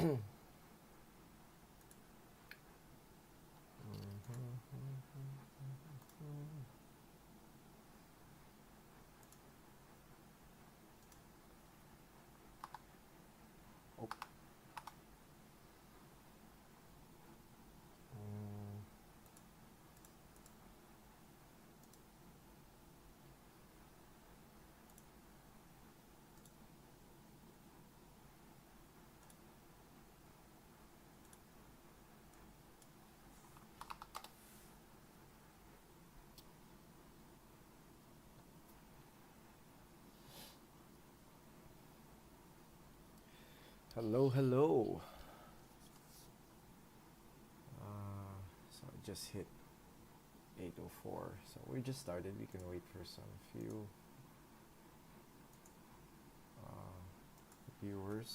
Oh. Mm. Hello, hello. So I just hit 8:04. So we just started. We can wait for some few uh, viewers.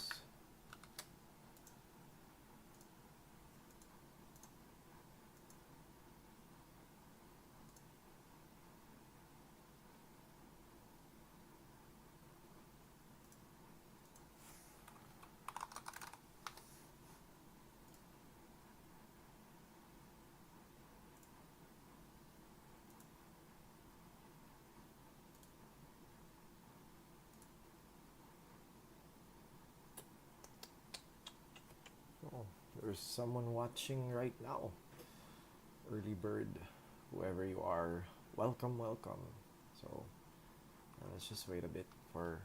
Oh, there's someone watching right now. Early bird, whoever you are, welcome, welcome. So let's just wait a bit for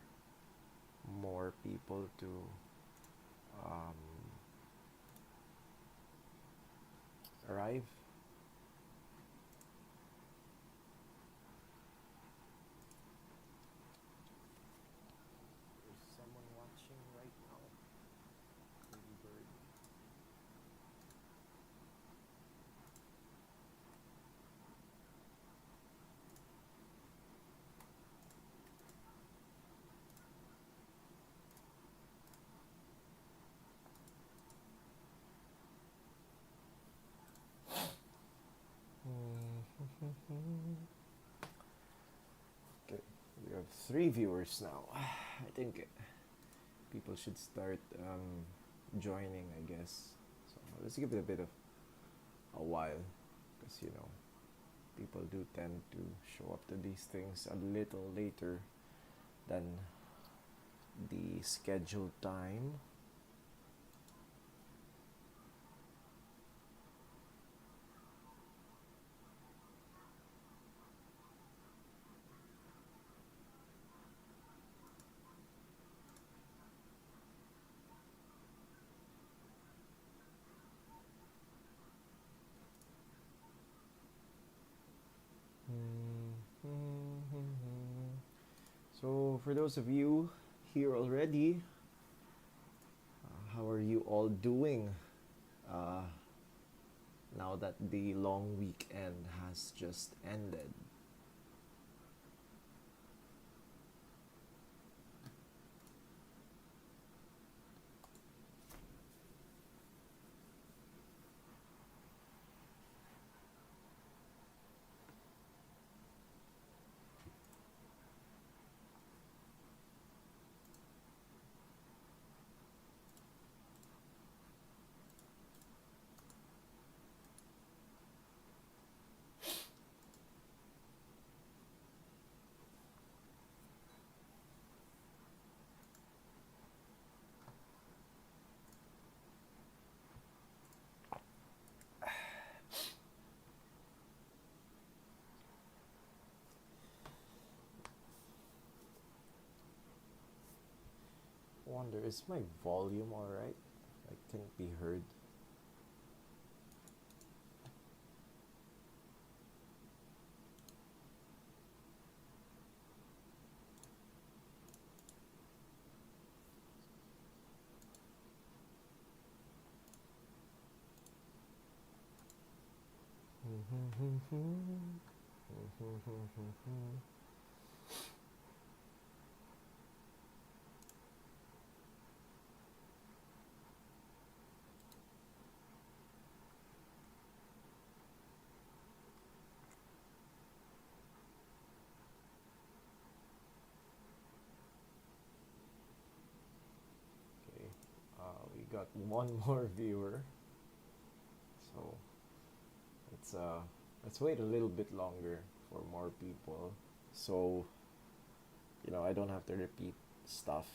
more people to um, arrive. There's someone watching right now. Early bird. Okay, we have 3 viewers now. I think people should start joining, I guess. So let's give it a bit of a while, because people do tend to show up to these things a little later than the scheduled time. So, for those of you here already, how are you all doing uh, now that the long weekend has just ended? Wonder, is my volume alright? I can't be heard. Okay, we got one more viewer. So let's wait a little bit longer for more people. So I don't have to repeat stuff.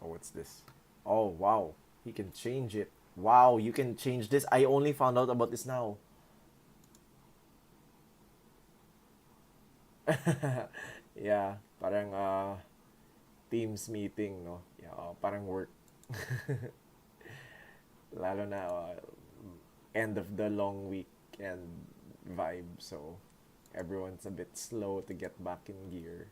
Oh, what's this? Oh, wow. He can change it. Wow, you can change this. I only found out about this now. Yeah, parang Teams meeting, no? Yeah, parang work. Lalo na end of the long weekend vibe, so everyone's a bit slow to get back in gear.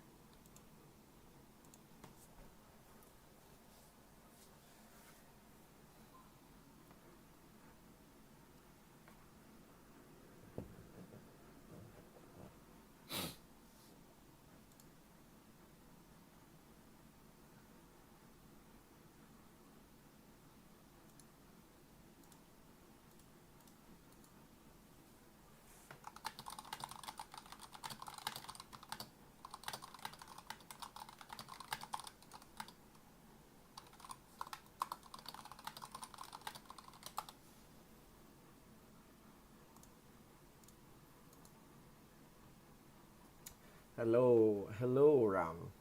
Hello, hello, Ram.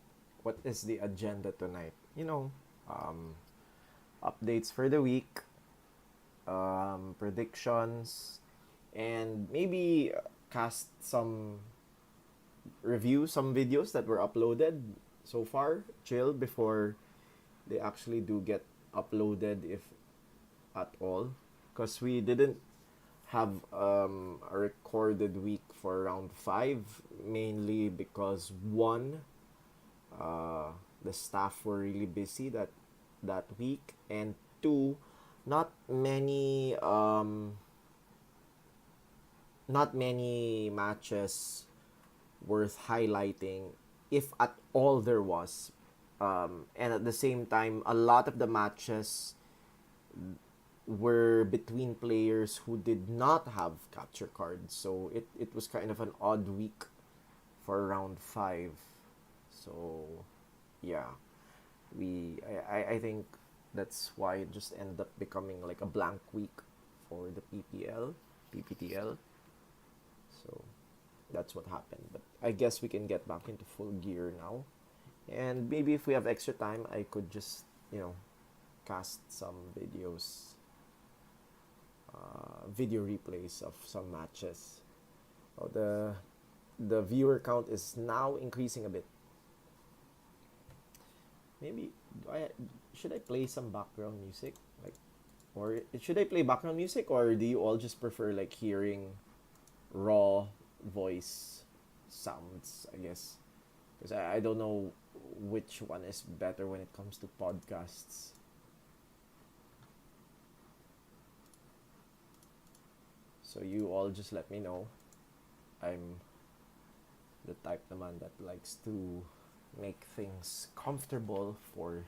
What is the agenda tonight? Um, updates for the week, predictions, and maybe cast some review some videos that were uploaded so far. Chill before they actually do get uploaded, if at all, because we didn't have a recorded week for round five, mainly because one, uh, the staff were really busy that week, and two, not many not many matches worth highlighting, if at all there was. And at the same time, a lot of the matches were between players who did not have capture cards. So it was kind of an odd week for round five. So yeah, I think that's why it just ended up becoming like a blank week for the PPTL. So that's what happened. But I guess we can get back into full gear now. And maybe if we have extra time, I could just, cast some video replays of some matches. Oh, the viewer count is now increasing a bit. Maybe I should I play some background music, like, or should I play background music, or do you all just prefer like hearing raw voice sounds? I guess because I don't know which one is better when it comes to podcasts. So you all just let me know. I'm the type naman that likes to make things comfortable for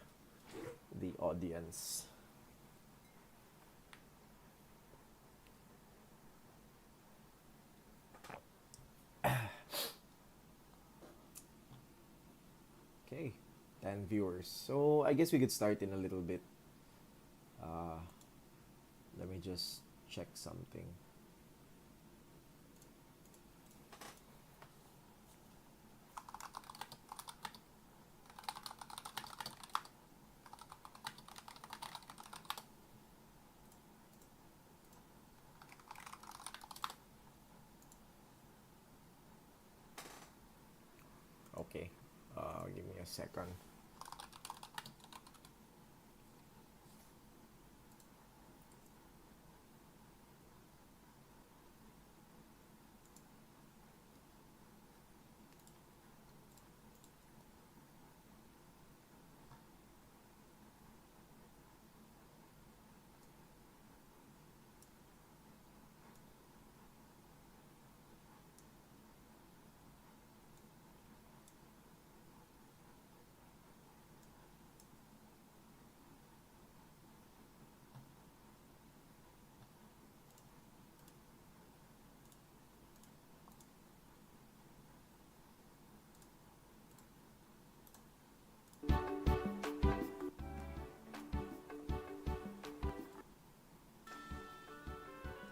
the audience. Okay, 10 viewers. So I guess we could start in a little bit. Uh, Let me just check something. Okay, give me a second.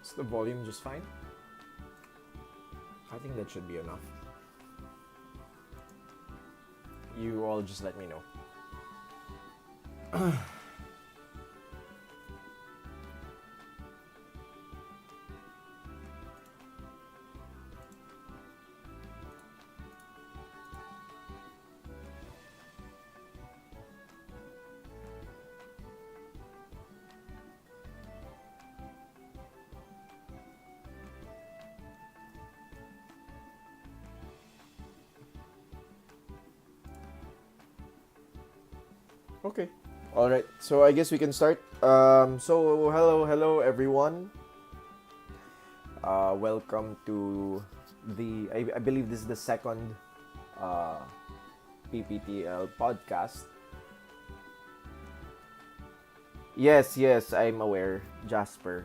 Is the volume just fine? I think that should be enough. You all just let me know. Okay. All right. So I guess we can start. So hello, everyone. Welcome to the. I believe this is the second uh, PPTL podcast. Yes, I'm aware, Jasper.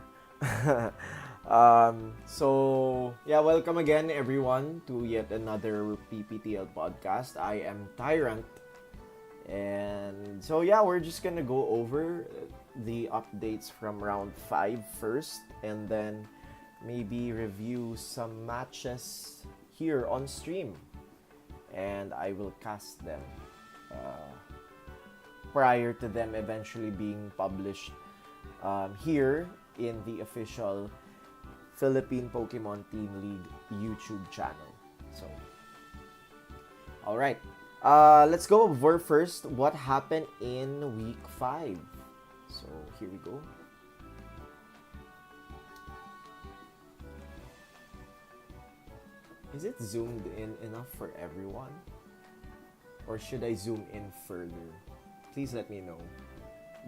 So yeah, welcome again, everyone, to yet another PPTL podcast. I am Tyrant. And so yeah, we're just gonna go over the updates from round 5 first, and then maybe review some matches here on stream. And I will cast them prior to them eventually being published here in the official Philippine Pokemon Team League YouTube channel. So, alright. Let's go over first what happened in week 5. So, here we go. Is it zoomed in enough for everyone? Or should I zoom in further? Please let me know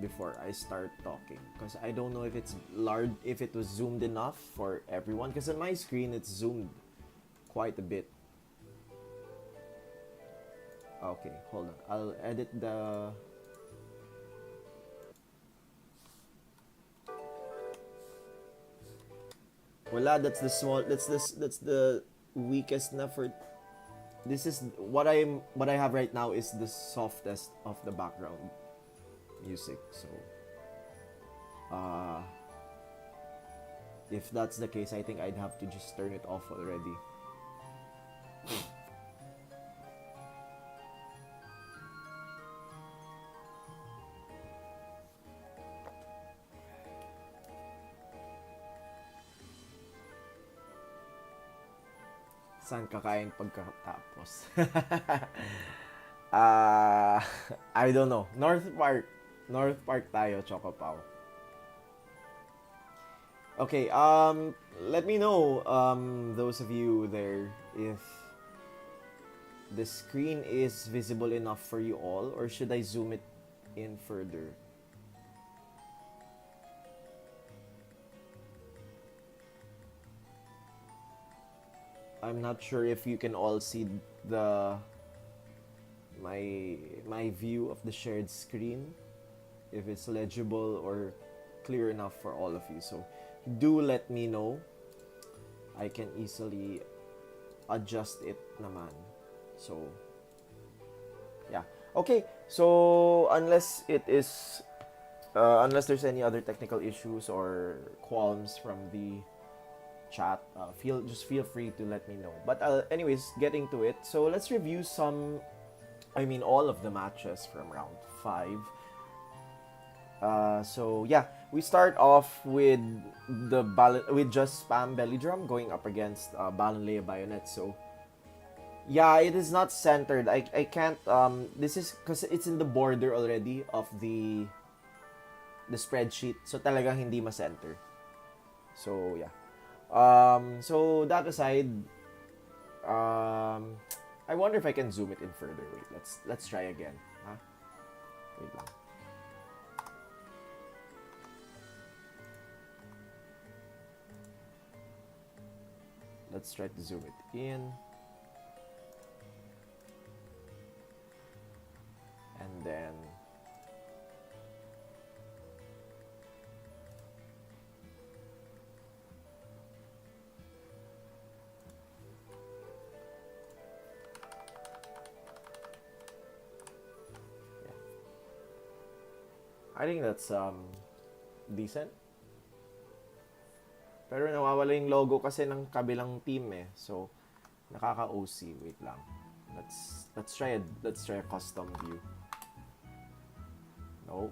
before I start talking, because I don't know if it's large, if it was zoomed enough for everyone, because on my screen it's zoomed quite a bit. Okay, hold on. I'll edit the... Wala, that's the small, that's the weakest na for... This is what I have right now is the softest of the background music. So if that's the case, I think I'd have to just turn it off already. Saan kakain pagkatapos? I don't know. North Park. North Park tayo, Chocopaw. Okay, let me know, those of you there, if the screen is visible enough for you all, or should I zoom it in further? I'm not sure if you can all see the my view of the shared screen, if it's legible or clear enough for all of you. So do let me know. I can easily adjust it naman. So yeah. Okay. So unless it is unless there's any other technical issues or qualms from the chat, feel free to let me know. But anyways, getting to it. So let's review all of the matches from round 5. So yeah, we start off with with just Spam Belly Drum going up against Balonlea Bayonet. So yeah, it is not centered. I can't this is because it's in the border already of the spreadsheet. So talagang hindi ma-center. So yeah. So that aside, I wonder if I can zoom it in further. Wait, let's try again. Huh? Wait lang. Let's try to zoom it in. And then I think that's decent. Pero nawawala yung logo kasi ng kabilang team eh. So, nakaka-OC. Wait lang. Let's try a custom view. No.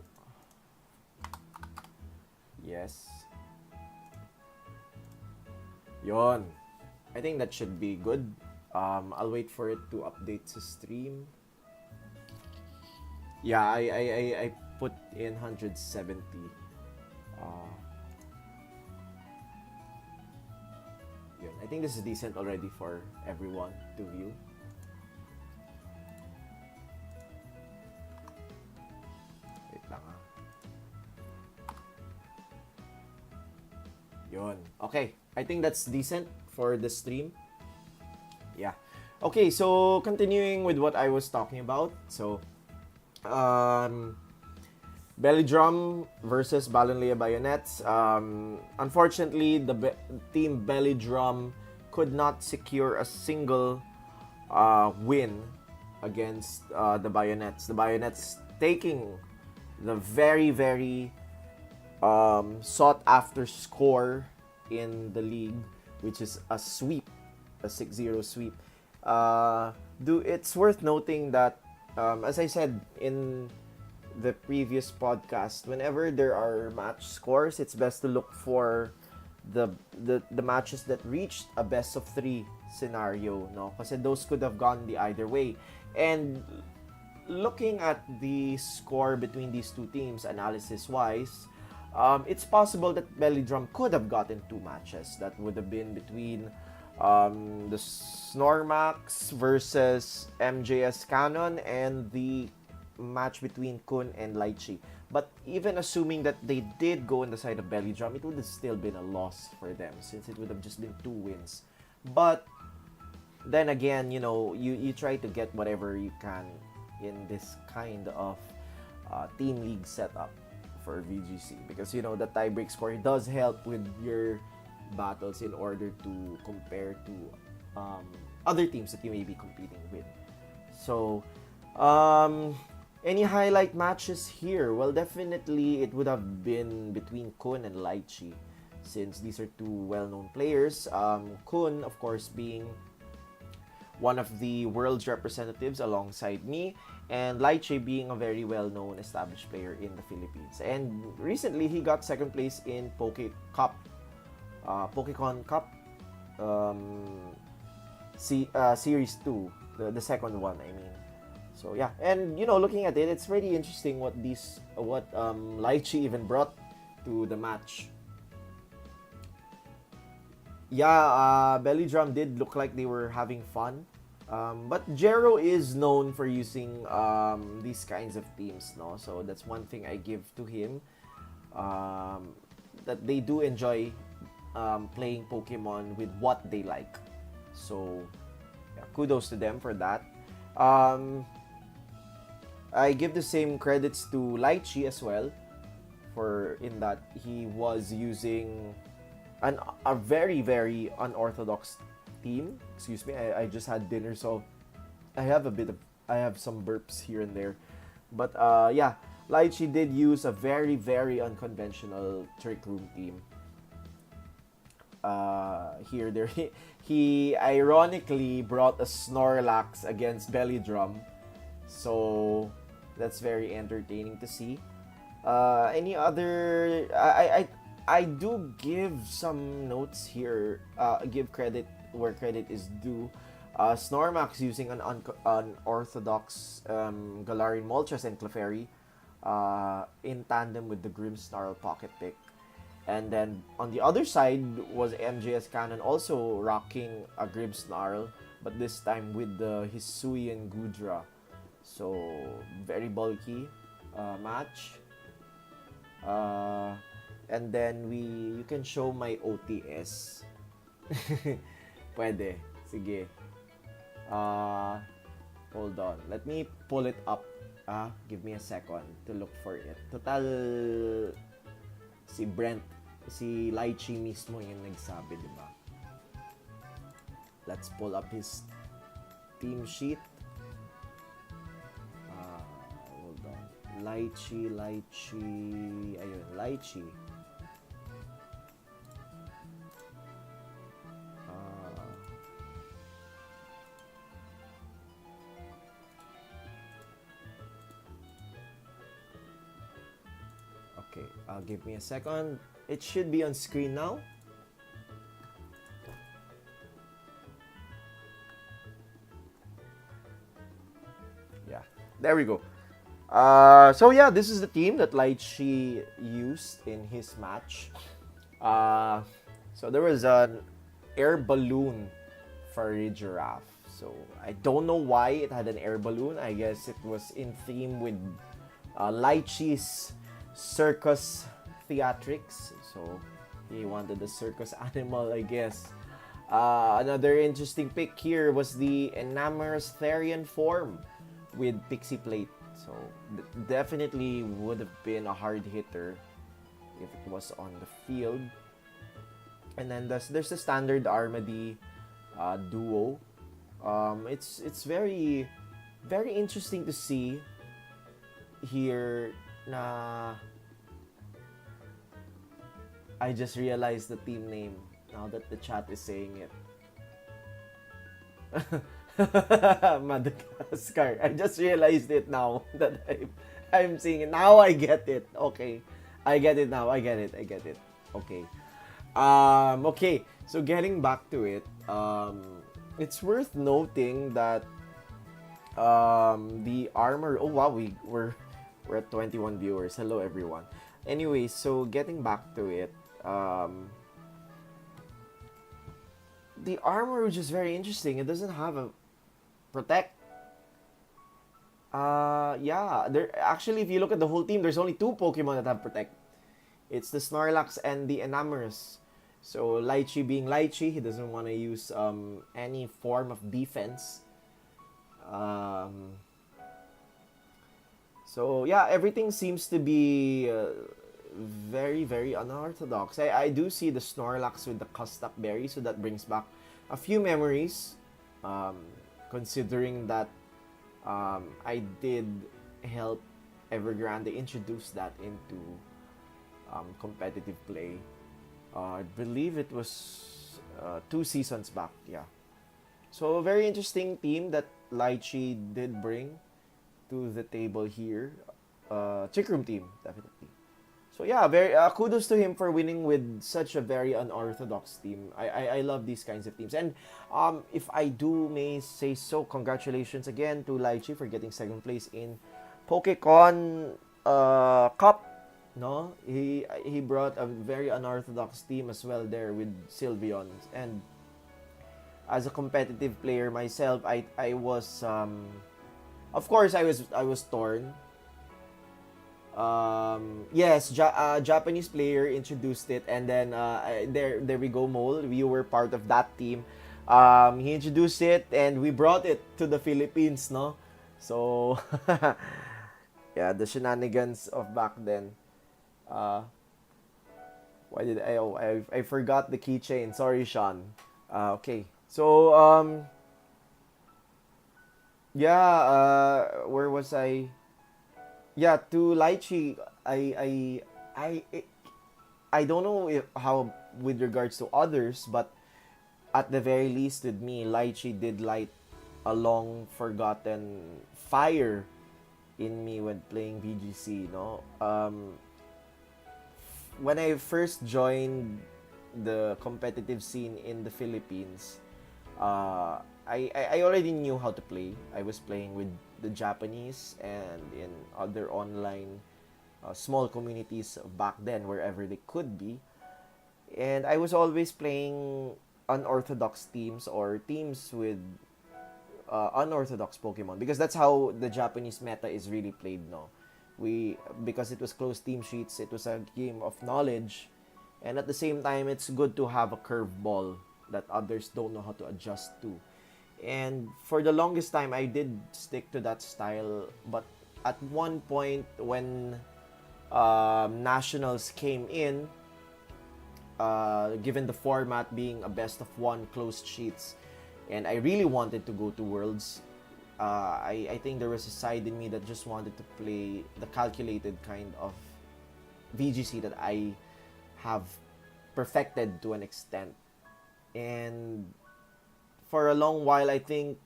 Yes. Yon. I think that should be good. I'll wait for it to update sa stream. Yeah, I put in 170. Yun. I think this is decent already for everyone to view. Wait lang ah. Yun. Okay. I think that's decent for the stream. Yeah. Okay, so continuing with what I was talking about. So, Belly Drum versus Balonlea Bayonets. Unfortunately, the team Belly Drum could not secure a single win against the Bayonets. The Bayonets taking the very, very sought-after score in the league, which is a sweep, a 6-0 sweep. It's worth noting that, as I said in the previous podcast, whenever there are match scores, it's best to look for the matches that reached a best of 3 scenario, no? Kasi those could have gone the either way. And looking at the score between these two teams, analysis-wise, it's possible that Belly Drum could have gotten 2 matches. That would have been between the Snormax versus MJS Cannon and the match between Kun and Lychee. But even assuming that they did go on the side of Belly Drum, it would have still been a loss for them since it would have just been 2 wins. But then again, you try to get whatever you can in this kind of team league setup for VGC, because the tiebreak score does help with your battles in order to compare to other teams that you may be competing with. So, any highlight matches here? Well, definitely it would have been between Kun and Lychee, since these are 2 well-known players. Kun, of course, being one of the world's representatives alongside me, and Lychee being a very well-known established player in the Philippines. And recently, he got second place in Pokemon Cup Series 2, the second one, I mean. So yeah, and looking at it, it's pretty interesting what Lychee even brought to the match. Yeah, Belly Drum did look like they were having fun. But Jero is known for using these kinds of teams, no? So that's one thing I give to him. That they do enjoy playing Pokemon with what they like. So yeah, kudos to them for that. I give the same credits to Lychee as well, for in that he was using a very, very unorthodox team. Excuse me, I just had dinner, so I have some burps here and there. But yeah, Lychee did use a very, very unconventional Trick Room team. He ironically brought a Snorlax against Belly Drum, so that's very entertaining to see. Any other? I do give some notes here. Give credit where credit is due. Snormax using an unorthodox Galarian Moltres and Clefairy in tandem with the Grimmsnarl Pocket Pick. And then on the other side was MJS Cannon also rocking a Grimmsnarl, but this time with the Hisuian Gudra. So very bulky match. And then you can show my OTS. Pwede. Sige. Hold on. Let me pull it up. Give me a second to look for it. Total, si Lychee mismo yung nagsabi, di ba? Let's pull up his team sheet. Hold on. Lychee. Ayun, Lychee. Okay, give me a second. It should be on screen now. Yeah, there we go. So yeah, this is the team that Lychee used in his match. Uh, so there was an air balloon for a giraffe. So I don't know why it had an air balloon. I guess it was in theme with Lychee's circus theatrics. So he wanted the circus animal, I guess. Another interesting pick here was the Enamorous Therian form with Pixie Plate. So definitely would have been a hard hitter if it was on the field. And then there's the standard Armady duo. It's very very interesting to see here na I just realized the team name now that the chat is saying it. Madagascar. I just realized it now that I'm seeing it. Now I get it. Okay. I get it now. I get it. I get it. Okay. Okay. So getting back to it, it's worth noting that the armor. Oh wow, we're at 21 viewers. Hello everyone. Anyway, so getting back to it, the armor is just very interesting. It doesn't have a protect. Yeah. There actually, if you look at the whole team, there's only two Pokemon that have protect. It's the Snorlax and the Enamorous. So Lychee being Lychee, he doesn't want to use any form of defense. Um, so yeah, everything seems to be very very unorthodox. I do see the Snorlax with the Custap Berry, so that brings back a few memories. Um, Considering that I did help Evergrande introduce that into competitive play. I believe it was 2 seasons back. Yeah. So a very interesting team that Lychee did bring to the table here. Chick Room team, definitely. So yeah, very kudos to him for winning with such a very unorthodox team. I love these kinds of teams. And if I do may say so, congratulations again to Lychee for getting second place in PokeCon Cup. No, he brought a very unorthodox team as well there with Sylveon. And as a competitive player myself, I was of course I was torn. Yes, Japanese player introduced it, and then there we go, Mole. We were part of that team. He introduced it, and we brought it to the Philippines, no? So, yeah, the shenanigans of back then. Uh, why did I? Oh, I forgot the keychain. Sorry, Sean. Okay, so yeah. Where was I? Yeah, to Lychee, I I don't know if, how with regards to others, but at the very least with me, Lychee did light a long forgotten fire in me when playing VGC. No, when I first joined the competitive scene in the Philippines, I already knew how to play. I was playing with the Japanese and in other online small communities back then, wherever they could be. And I was always playing unorthodox teams or teams with unorthodox Pokemon because that's how the Japanese meta is really played. No, because it was closed team sheets, it was a game of knowledge, and at the same time, it's good to have a curveball that others don't know how to adjust to. And for the longest time, I did stick to that style. But at one point, when nationals came in, given the format being a best of one closed sheets, and I really wanted to go to Worlds, I think there was a side in me that just wanted to play the calculated kind of VGC that I have perfected to an extent. And for a long while, I think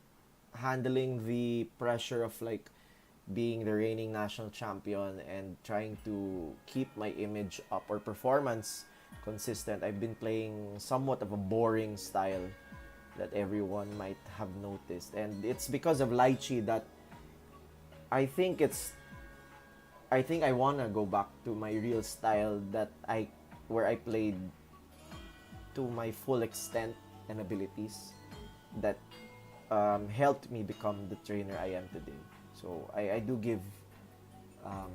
handling the pressure of like being the reigning national champion and trying to keep my image up or performance consistent, I've been playing somewhat of a boring style that everyone might have noticed. And it's because of Lychee that I think it's I think I wanna go back to my real style that I where I played to my full extent and abilities that helped me become the trainer I am today. So I do give um,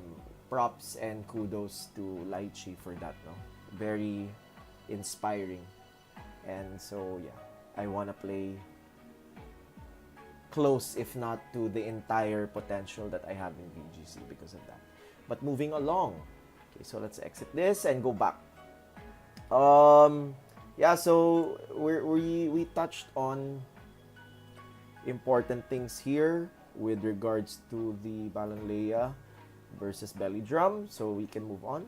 props and kudos to Lychee for that. No, very inspiring, and so yeah, I wanna play close, if not to the entire potential that I have in VGC because of that. But moving along, okay, so let's exit this and go back. Yeah, so we touched on important things here with regards to the Balanleya versus Belly Drum, so we can move on.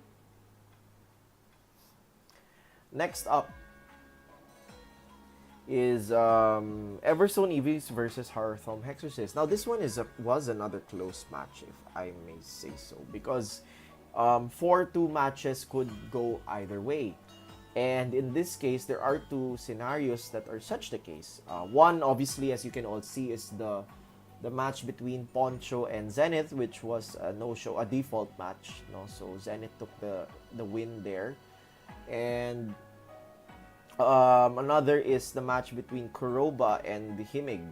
Next up is Everstone EVs versus Hearthome Hexorcist. Now this one was another close match, if I may say so, because 4-2 matches could go either way. And in this case, there are two scenarios that are such the case. One, obviously, as you can all see, is the match between Poncho and Zenith, which was a no-show, a default match. No, so Zenith took the win there, and another is the match between Kuroba and Himig,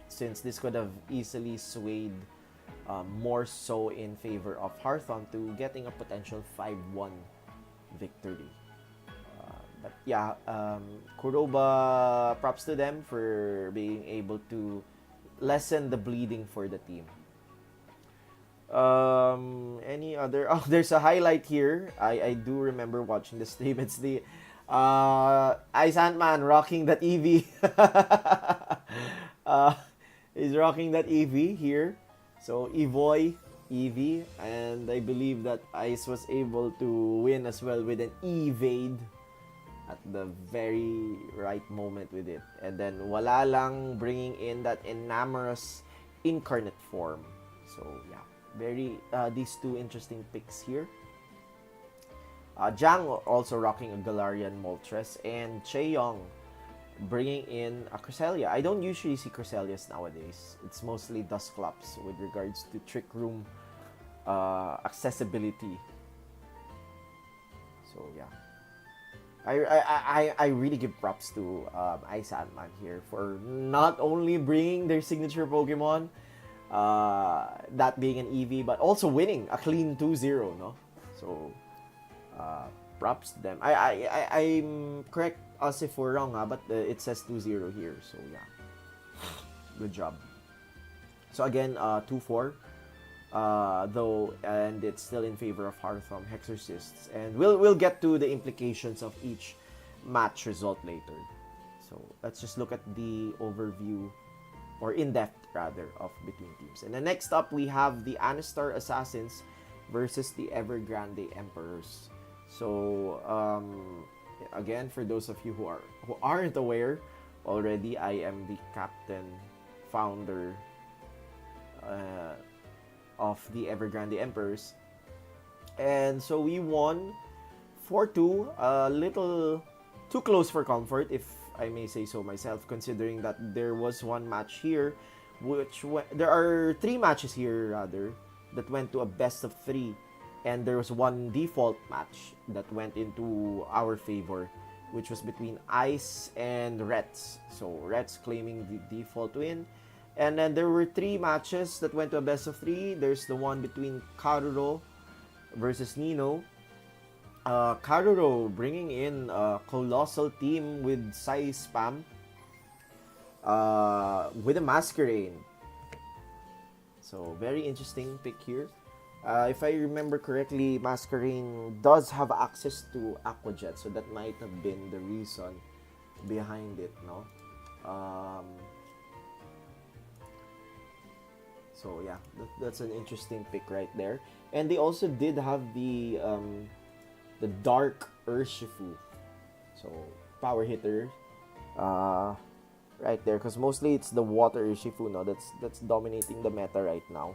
since this could have easily swayed more so in favor of Hearthon to getting a potential 5-1 victory. But yeah, Kuroba, props to them for being able to lessen the bleeding for the team. Any other? Oh, there's a highlight here. I do remember watching the stream. It's the Ice Ant-Man rocking that EV. He's rocking that EV here. So Evoy EV, and I believe that Ice was able to win as well with an evade at the very right moment with it. And then wala lang bringing in that enamorous incarnate form. So yeah, very these two interesting picks here. Jang also rocking a Galarian Moltres, and Chaeyoung bringing in a Cresselia. I don't usually see Cresselias nowadays. It's mostly Dusclops with regards to Trick Room accessibility. So yeah, I really give props to Ice Ant-Man here for not only bringing their signature Pokemon, that being an EV, but also winning a clean 2-0, no? So props to them. I'm correct us if we're wrong, but it says 2-0 here. So yeah, good job. So again, 2-4. Though, and it's still in favor of Hearthome Hexorcists, and we'll get to the implications of each match result later. So let's just look at the overview, or in-depth rather, of between teams. And then next up, we have the Anistar Assassins versus the Evergrande Emperors. So again, for those of you who aren't aware already, I am the captain, founder of the Evergrande Emperors. And so we won 4-2, a little too close for comfort, if I may say so myself, considering that there was one match here, there are 3 matches here rather, that went to a best of 3, and there was one default match that went into our favor, which was between Ice and Reds. So Reds claiming the default win. And then there were 3 matches that went to a best of 3. There's the one between Karuro versus Nino. Karuro bringing in a colossal team with Sai Spam, with a Masquerain. So very interesting pick here. If I remember correctly, Masquerain does have access to Aqua Jet, so that might have been the reason behind it, no? So yeah, that's an interesting pick right there. And they also did have the Dark Urshifu, so power hitter, right there, because mostly it's the Water Urshifu, no, that's dominating the meta right now.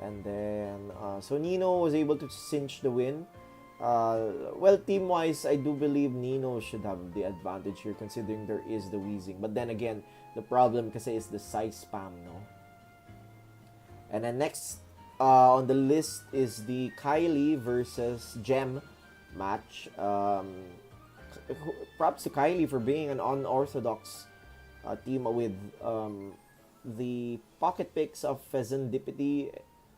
And then, so Nino was able to cinch the win. Well, team-wise, I do believe Nino should have the advantage here considering there is the wheezing. But then again, the problem kasi is the size spam, no? And then next on the list is the Kylie versus Gem match. Props to Kylie for being an unorthodox team with the pocket picks of Fezandipity,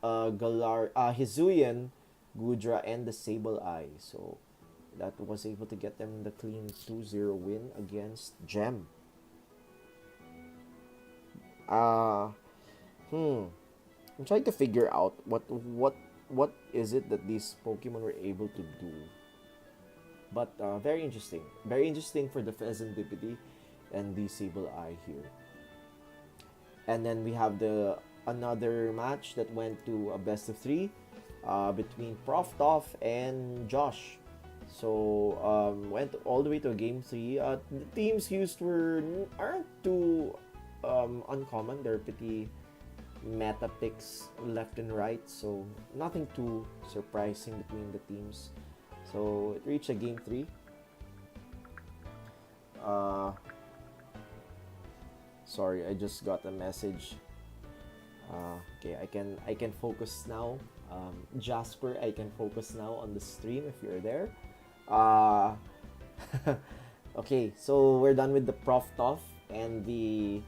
Hizuyan, Gudra, and the Sable Eye. So that was able to get them the clean 2-0 win against Gem. I'm trying to figure out what is it that these Pokemon were able to do. But very interesting. Very interesting for the Pheasantipity and the Sable Eye here. And then we have the another match that went to a best of 3 between Prof Toff and Josh. So went all the way to game 3. The teams used aren't too uncommon. They're pretty meta picks left and right, so nothing too surprising between the teams. So it reached a game 3. Sorry, I just got a message. Okay, I can focus now. Jasper, I can focus now on the stream if you're there. Okay, so we're done with the Prof Toff and the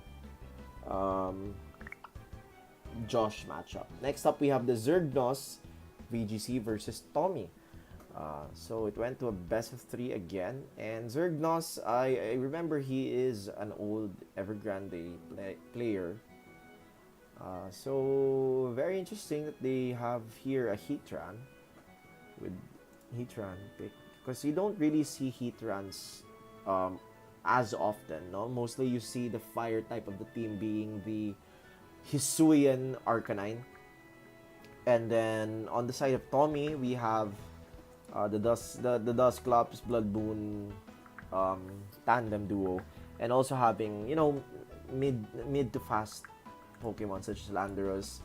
Josh matchup. Next up, we have the Zergnos VGC versus Tommy. So it went to a best of 3 again. And Zergnos, I remember he is an old Evergrande player. So very interesting that they have here a Heatran with Heatran pick. Because you don't really see Heatrans as often, no? Mostly you see the fire type of the team being the Hisuian Arcanine. And then on the side of Tommy, we have the Dusclops Blood Boon tandem duo, and also having mid to fast Pokemon such as Landorus,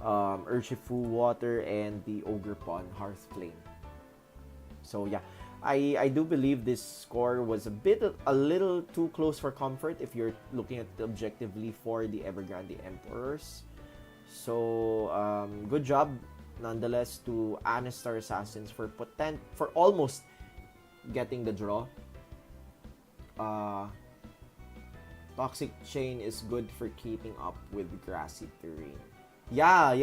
Urshifu Water, and the Ogerpon Hearthflame. So yeah, I do believe this score was a little too close for comfort if you're looking at it objectively for the Evergrande Emperors. So good job nonetheless to Anistar Assassins for almost getting the draw. Toxic Chain is good for keeping up with grassy terrain. Yeah.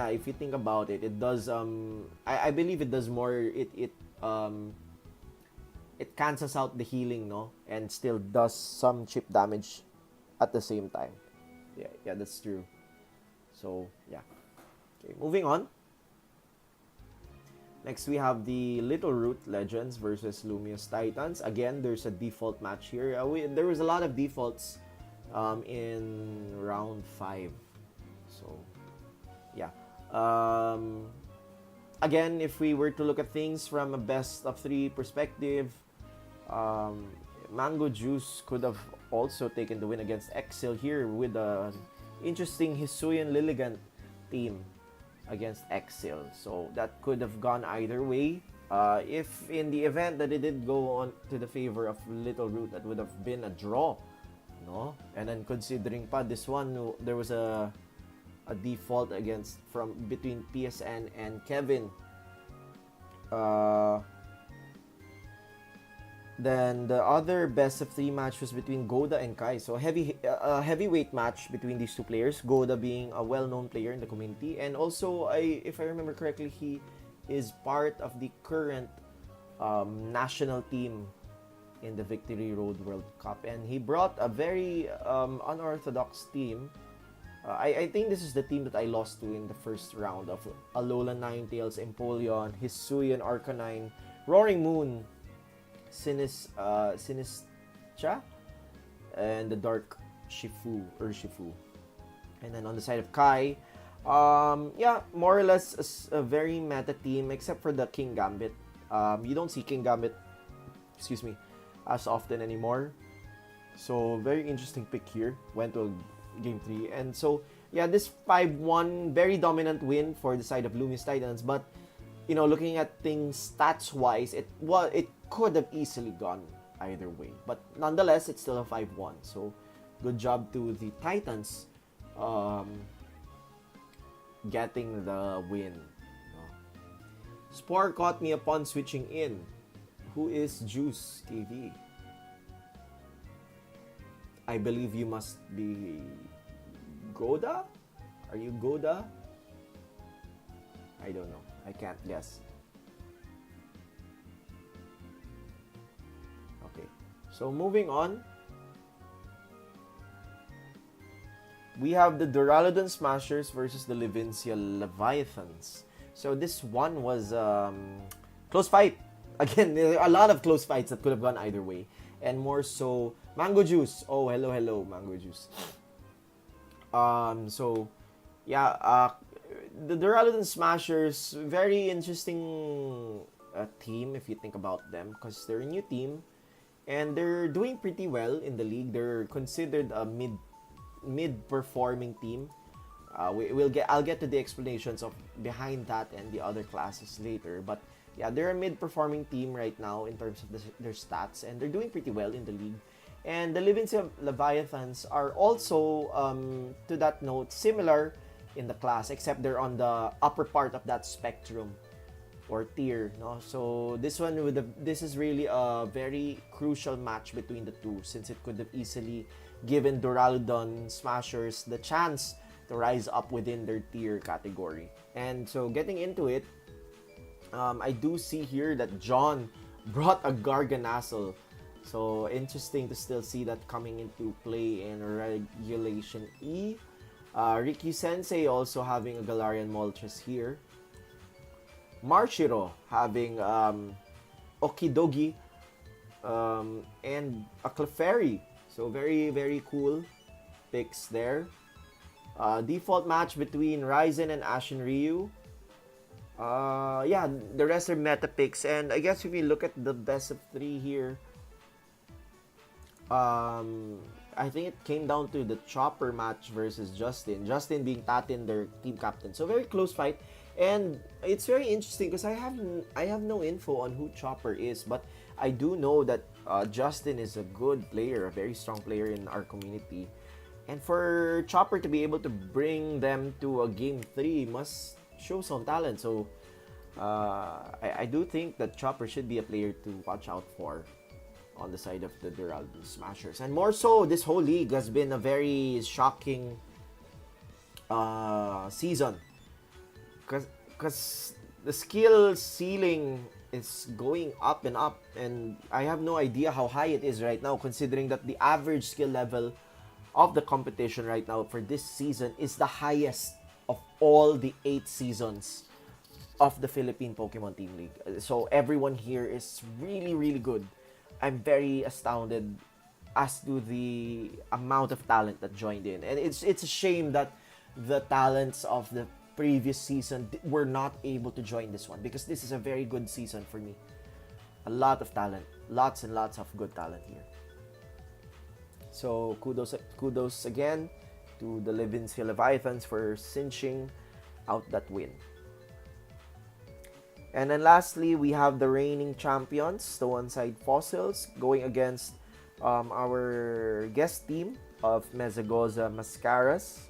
If you think about it, it does. I believe it does more. It cancels out the healing, no, and still does some chip damage at the same time. Yeah, that's true. So yeah. Okay, moving on. Next, we have the Little Root Legends versus Lumious Titans. Again, there's a default match here. There was a lot of defaults in round 5. So, yeah. Again, if we were to look at things from a best of 3 perspective, Mango Juice could have also taken the win against Exil here with an interesting Hisuian Lilligant team against Exil. So that could have gone either way. If in the event that it did go on to the favor of Little Root, that would have been a draw, no? And then considering pa this one, there was a default between PSN and Kevin. Then the other best of 3 match was between Goda and Kai. So a heavyweight match between these two players. Goda being a well-known player in the community, and also if I remember correctly, he is part of the current national team in the Victory Road World Cup, and he brought a very unorthodox team. I think this is the team that I lost to in the first round of Alolan Ninetales, Empoleon, Hisuian Arcanine, Roaring Moon, Sinistra, and the Dark Shifu. And then on the side of Kai, more or less a very meta team except for the King Gambit. You don't see King Gambit, as often anymore. So very interesting pick here. Went to Game 3. And so, yeah, this 5-1, very dominant win for the side of Loomis Titans. But, looking at things stats-wise, it could have easily gone either way. But nonetheless, it's still a 5-1. So, good job to the Titans getting the win. Spore caught me upon switching in. Who is Juice TV? I believe you must be Goda? Are you Goda? I don't know. I can't guess. Okay. So moving on. We have the Duraludon Smashers versus the Levincia Leviathans. So this one was close fight. Again, a lot of close fights that could have gone either way. And more so, Mango Juice. Oh, hello, Mango Juice. So, yeah, the Duraludon Smashers, very interesting team if you think about them, because they're a new team and they're doing pretty well in the league. They're considered a mid-performing team. I'll get to the explanations of behind that and the other classes later, but yeah, they're a mid-performing team right now in terms of their stats, and they're doing pretty well in the league. And the Levincia Leviathans are also, to that note, similar in the class, except they're on the upper part of that spectrum or tier. No? So this is really a very crucial match between the two, since it could have easily given Duraludon Smashers the chance to rise up within their tier category. And so getting into it, I do see here that John brought a Garganacl. So interesting to still see that coming into play in Regulation E. Ricky Sensei also having a Galarian Moltres here. Marshiro having Okidogi and a Clefairy. So very, very cool picks there. Default match between Ryzen and Ashen Ryu. Yeah, the rest are meta picks. And I guess if you look at the best of 3 here, I think it came down to the Chopper match versus Justin. Justin being Tatin, their team captain. So very close fight. And it's very interesting because I have no info on who Chopper is, but I do know that Justin is a good player, a very strong player in our community. And for Chopper to be able to bring them to a Game 3 must show some talent. So I do think that Chopper should be a player to watch out for on the side of the Duraludon Smashers. And more so, this whole league has been a very shocking season. Because the skill ceiling is going up and up. And I have no idea how high it is right now, considering that the average skill level of the competition right now for this season is the highest of all the 8 seasons of the Philippine Pokemon Team League. So everyone here is really, really good. I'm very astounded as to the amount of talent that joined in. And it's a shame that the talents of the previous season were not able to join this one, because this is a very good season for me. A lot of talent. Lots and lots of good talent here. So kudos again to the Levincia Leviathans for cinching out that win. And then lastly, we have the reigning champions, the one-side Fossils, going against our guest team of Mezagoza Mascaras.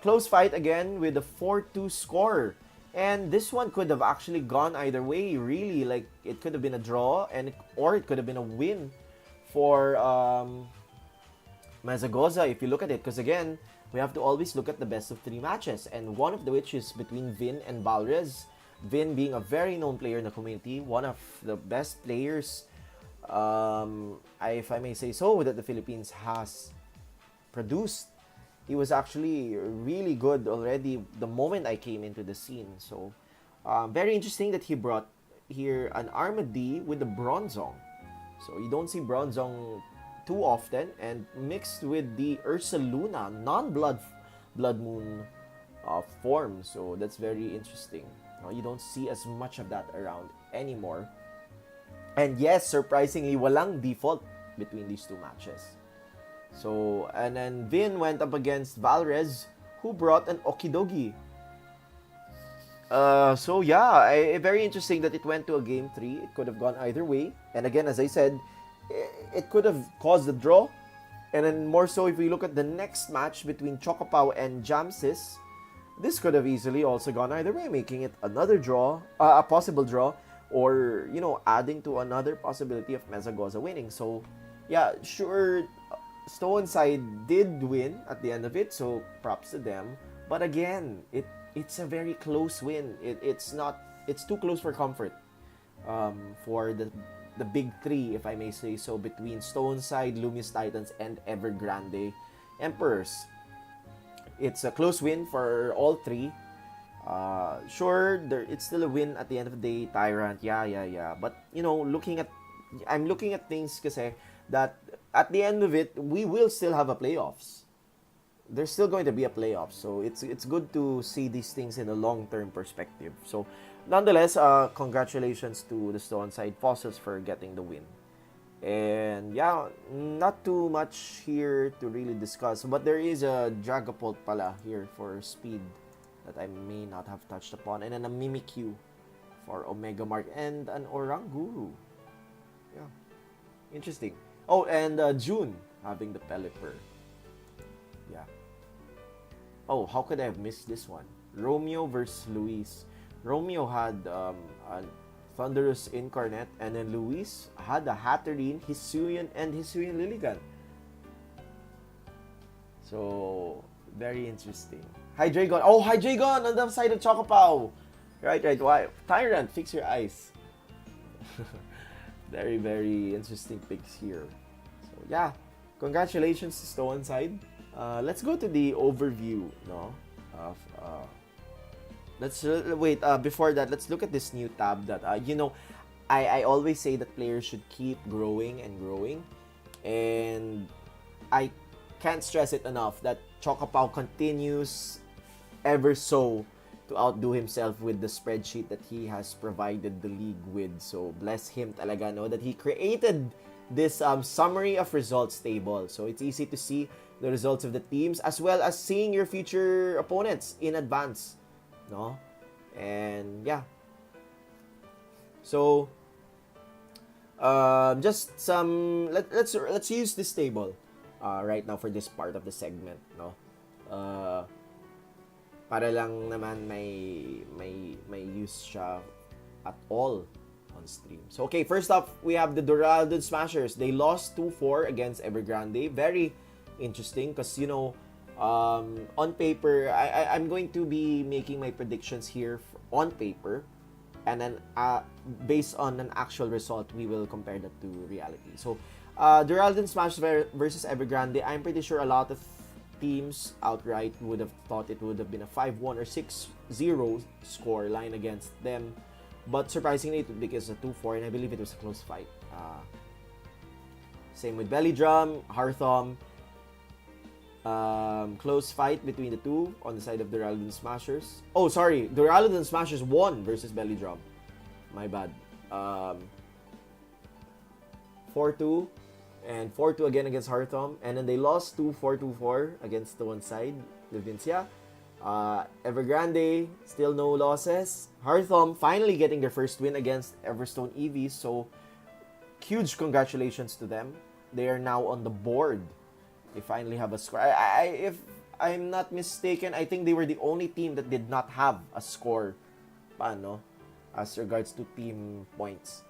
Close fight again with a 4-2 score. And this one could have actually gone either way, really. Like, it could have been a draw, or it could have been a win for Mezagoza, if you look at it. Because again, we have to always look at the best of 3 matches. And one of which is between Vin and Balrez. Vin being a very known player in the community, one of the best players, if I may say so, that the Philippines has produced. He was actually really good already the moment I came into the scene. So, very interesting that he brought here an Armady with the Bronzong. So, you don't see Bronzong too often, and mixed with the Ursaluna non-Blood Moon form. So, that's very interesting. You don't see as much of that around anymore. And yes, surprisingly, walang default between these 2 matches. So, and then Vin went up against Valrez, who brought an Okidogi. So yeah, very interesting that it went to a game 3. It could have gone either way. And again, as I said, it could have caused a draw. And then more so if we look at the next match between Chocopao and Jamsis, this could have easily also gone either way, making it another draw, a possible draw, or, adding to another possibility of Mesagoza winning. So, yeah, sure, Stone Side did win at the end of it, so props to them. But again, it's a very close win. It's too close for comfort for the big 3, if I may say so, between Stone Side, Lumious Titans, and Evergrande Emperors. It's a close win for all 3. Sure, it's still a win at the end of the day. Tyrant, yeah. But, I'm looking at things kasi that at the end of it, we will still have a playoffs. There's still going to be a playoff. So, it's good to see these things in a long-term perspective. So, nonetheless, congratulations to the Stone Side Fossils for getting the win. And yeah, not too much here to really discuss. But there is a Dragapult pala here for speed that I may not have touched upon. And then a Mimikyu for Omega Mark. And an Oranguru. Yeah. Interesting. Oh, and June having the Pelipper. Yeah. Oh, how could I have missed this one? Romeo versus Luis. Romeo had a Thunderous Incarnate, and then Luis had a Hatterene, Hisuian, and Hisuian Liligan. So, very interesting. Hydreigon. Oh, Hydreigon on the side of Chocopao. Right. Why? Tyrant, fix your eyes. Very, very interesting picks here. So, yeah. Congratulations to Stone Side. Let's go to the overview, of let's wait. Before that, let's look at this new tab that I always say that players should keep growing and growing, and I can't stress it enough that Chocopao continues ever so to outdo himself with the spreadsheet that he has provided the league with. So bless him talaga, that he created this summary of results table. So it's easy to see the results of the teams as well as seeing your future opponents in advance. No? And yeah. So just some let's use this table right now for this part of the segment, no? Para lang naman may use siya at all on stream. So okay, first up we have the Duraludon Smashers. They lost 2-4 against Evergrande. Very interesting because on paper, I'm going to be making my predictions here on paper, and then based on an actual result, we will compare that to reality. So, Duraludon Smash versus Evergrande, I'm pretty sure a lot of teams outright would have thought it would have been a 5-1 or 6-0 score line against them, but surprisingly, it because of 2-4, and I believe it was a close fight. Same with Belly Drum, Hearthom. Close fight between the two on the side of Duraludon Smashers. Oh, sorry. Duraludon Smashers won versus Belly Drum. My bad. 4-2 and 4-2 again against Hearthom. And then they lost 2-4, 2-4 against the one side, Levincia. Evergrande, still no losses. Hearthom finally getting their first win against Everstone EVs. So, huge congratulations to them. They are now on the board. They finally have a score. If I'm not mistaken, I think they were the only team that did not have a score as regards to team points.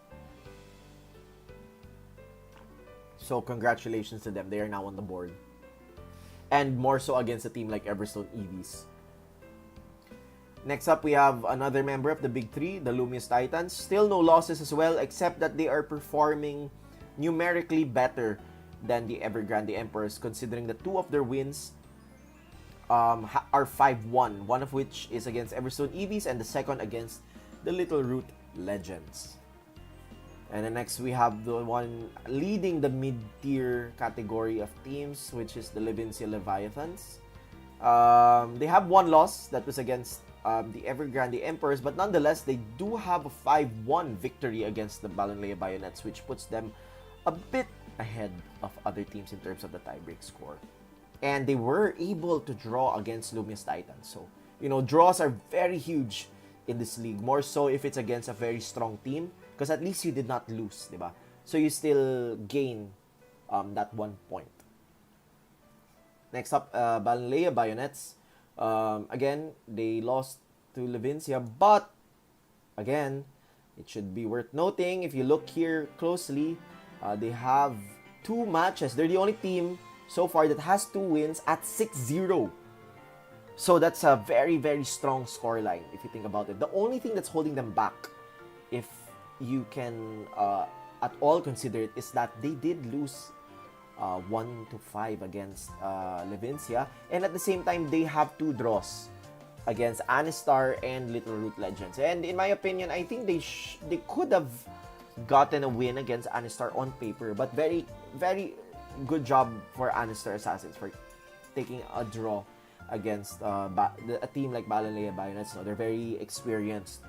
So congratulations to them. They are now on the board. And more so against a team like Everstone EVs. Next up, we have another member of the Big Three, the Lumious Titans. Still no losses as well, except that they are performing numerically better than the Evergrande Emperors, considering that two of their wins are 5-1, one of which is against Everstone EVs and the second against the Little Root Legends. And then next we have the one leading the mid-tier category of teams, which is the Levincia Leviathans. They have one loss that was against the Evergrande Emperors, but nonetheless they do have a 5-1 victory against the Balonlea Bayonets, which puts them a bit ahead of other teams in terms of the tiebreak score. And they were able to draw against Lumious Titans. So, draws are very huge in this league. More so if it's against a very strong team. Because at least you did not lose, diba? So you still gain that 1 point. Next up, Balanlea Bayonets. Again, they lost to Levincia. But, again, it should be worth noting, if you look here closely, they have 2 matches. They're the only team so far that has 2 wins at 6-0. So that's a very, very strong scoreline if you think about it. The only thing that's holding them back, if you can at all consider it, is that they did lose 1-5 against Levincia. And at the same time, they have 2 draws against Anistar and Little Root Legends. And in my opinion, I think they could have gotten a win against Anistar on paper. But very, very good job for Anistar Assassins for taking a draw against a team like Balanlea Bayonets. They're very experienced.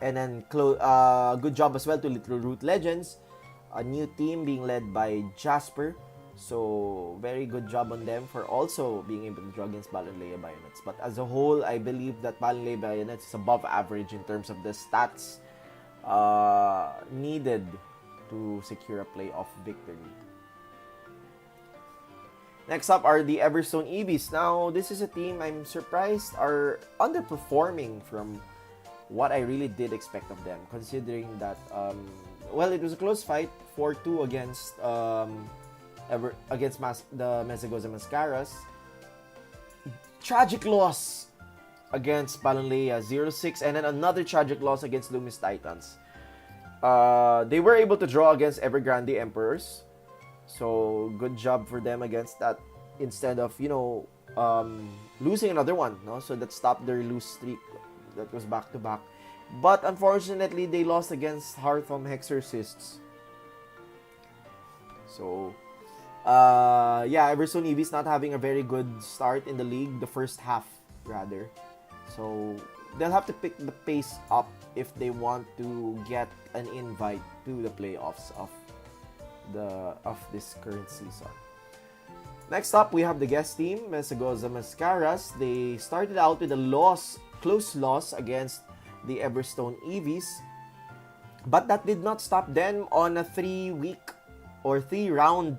And then good job as well to Little Root Legends, a new team being led by Jasper. So very good job on them for also being able to draw against Balanlea Bayonets. But as a whole, I believe that Balanlea Bayonets is above average in terms of the stats needed to secure a playoff victory. Next up are the Everstone Eevees. Now, this is a team I'm surprised are underperforming from what I really did expect of them, considering that, it was a close fight, 4-2 against the Mesagoza Mascaras. Tragic loss against Balanlea, 0-6, and then another tragic loss against Lumis Titans. They were able to draw against Evergrande Emperors. So, good job for them against that instead of, losing another one. No? So, that stopped their lose streak that was back-to-back. But, unfortunately, they lost against Hearthome Hexorcists. So, Everstone Eevees not having a very good start in the league, the first half, rather. So, they'll have to pick the pace up if they want to get an invite to the playoffs of this current season. Next up, we have the guest team, Mesagoza Mascaras. They started out with a close loss against the Everstone Eevees, but that did not stop them on a 3-round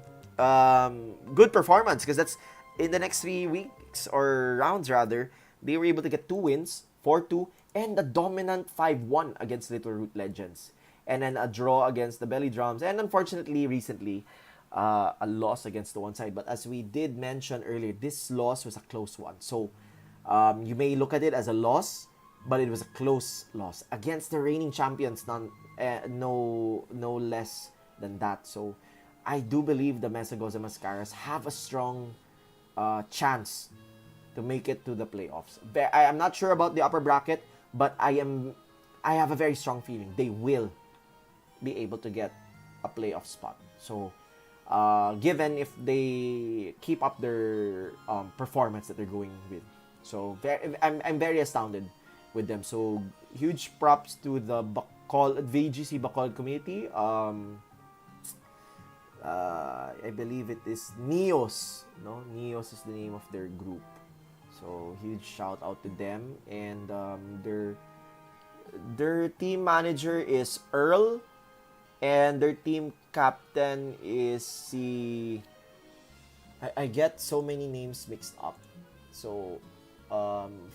good performance, because that's in the next 3 weeks or rounds rather. They were able to get 2 wins, 4-2, and a dominant 5-1 against Little Root Legends. And then a draw against the Belly Drums. And unfortunately, recently, a loss against the one side. But as we did mention earlier, this loss was a close one. So, you may look at it as a loss, but it was a close loss. Against the reigning champions, no less than that. So, I do believe the Mesagoza Mascaras have a strong chance to make it to the playoffs. I am not sure about the upper bracket, but I have a very strong feeling they will be able to get a playoff spot. So, given if they keep up their performance that they're going with. So, I'm very astounded with them. So, huge props to the VGC Bacol community. I believe it is Neos. No? Neos is the name of their group. So, huge shout out to them. And their team manager is Earl. And their team captain is I get so many names mixed up. So,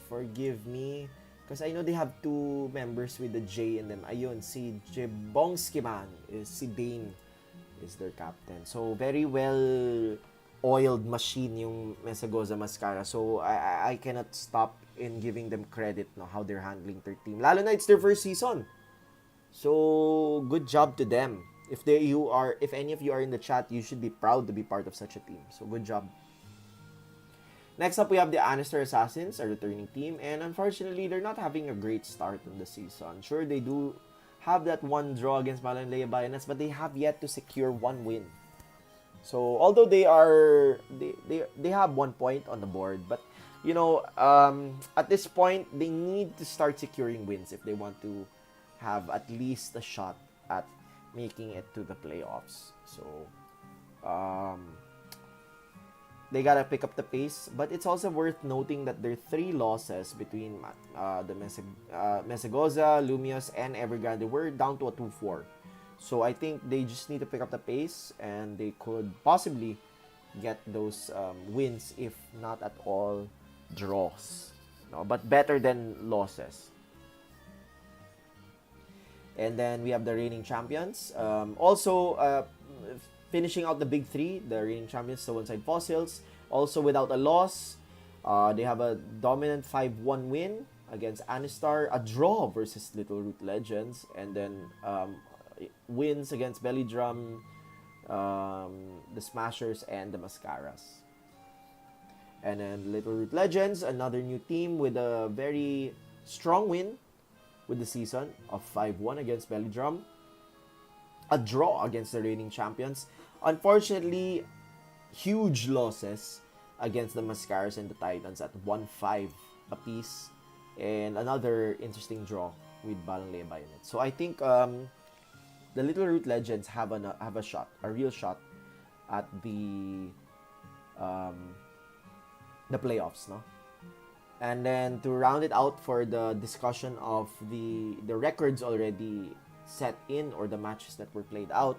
forgive me. Because I know they have 2 members with the J in them. Ayun, si Jebongski man, si Bane is their captain. So, very well-oiled machine yung Mesagoza Mascara. So, I cannot stop in giving them credit no how they're handling their team. Lalo na it's their first season. So, good job to them. If any of you are in the chat, you should be proud to be part of such a team. So, good job. Next up, we have the Anistar Assassins, a returning team. And unfortunately, they're not having a great start in the season. Sure, they do have that 1 draw against Balanlea Bayonets, but they have yet to secure 1 win. So, although they have 1 point on the board, but, at this point, they need to start securing wins if they want to have at least a shot at making it to the playoffs. So um, they gotta pick up the pace. But it's also worth noting that there are 3 losses between the Mesegoza, Lumios, and Evergrande. We're down to a 2-4. So I think they just need to pick up the pace, and they could possibly get those wins, if not at all draws. No, but better than losses. And then we have the reigning champions. Finishing out the big three, the reigning champions, Stone Side Fossils, also without a loss. They have a dominant 5-1 win against Anistar, a draw versus Little Root Legends, and then wins against Belly Drum, the Smashers, and the Mascaras. And then Little Root Legends, another new team with a very strong win with the season of 5-1 against Belly Drum. A draw against the reigning champions. Unfortunately, huge losses against the Mascaras and the Titans at 1-5 apiece. And another interesting draw with Balanglea Bayonet. So I think the Little Root Legends have a shot, a real shot at the playoffs, no? And then to round it out for the discussion of the records already set in, or the matches that were played out,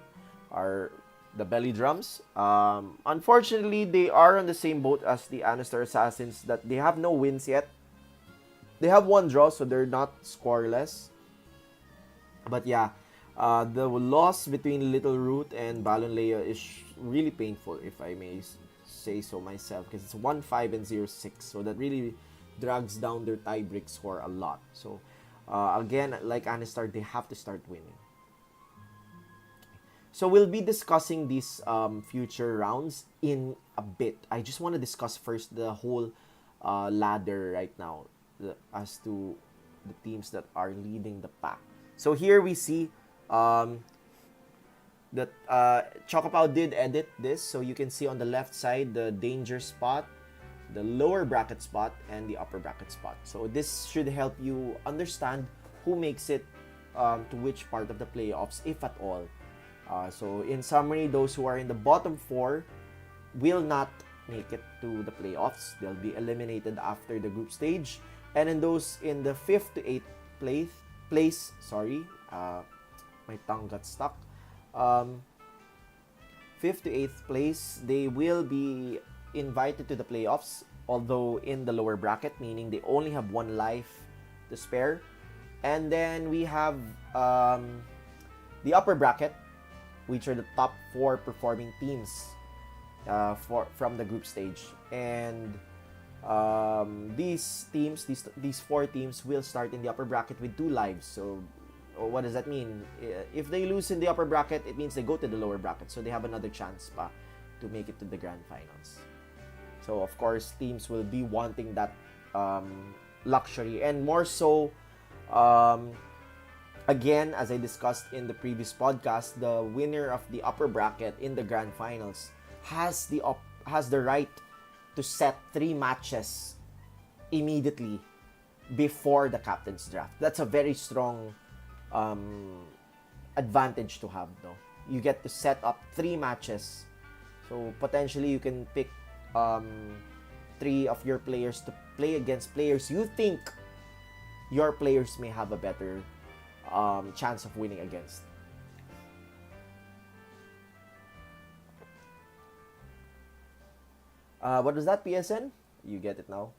are the Belly Drums. Unfortunately, they are on the same boat as the Anistar Assassins, that they have no wins yet. They have 1 draw, so they're not scoreless. But yeah, the loss between Little Root and Balonlea is really painful, if I may say so myself, because it's 1-5 and 0-6, so that really drags down their tie-break score a lot. So again, like Anistar, they have to start winning. So we'll be discussing these future rounds in a bit. I just want to discuss first the whole ladder right now, as to the teams that are leading the pack. So here we see that Chocopow did edit this, so you can see on the left side the danger spot, the lower bracket spot, and the upper bracket spot. So this should help you understand who makes it to which part of the playoffs, if at all. So in summary, those who are in the bottom 4 will not make it to the playoffs. They'll be eliminated after the group stage. And in those in the 5th to 8th place, my tongue got stuck. 5th to 8th place, they will be invited to the playoffs, although in the lower bracket, meaning they only have 1 life to spare. And then we have the upper bracket, which are the top 4 performing teams from the group stage. And these 4 teams will start in the upper bracket with 2 lives. So what does that mean? If they lose in the upper bracket, it means they go to the lower bracket, so they have another chance pa to make it to the grand finals. So of course, teams will be wanting that luxury, and more so, again, as I discussed in the previous podcast, the winner of the upper bracket in the grand finals has the right to set 3 matches immediately before the captain's draft. That's a very strong advantage to have, no? You get to set up 3 matches, so potentially you can pick 3 of your players to play against players you think your players may have a better chance of winning against. What was that, PSN? You get it now?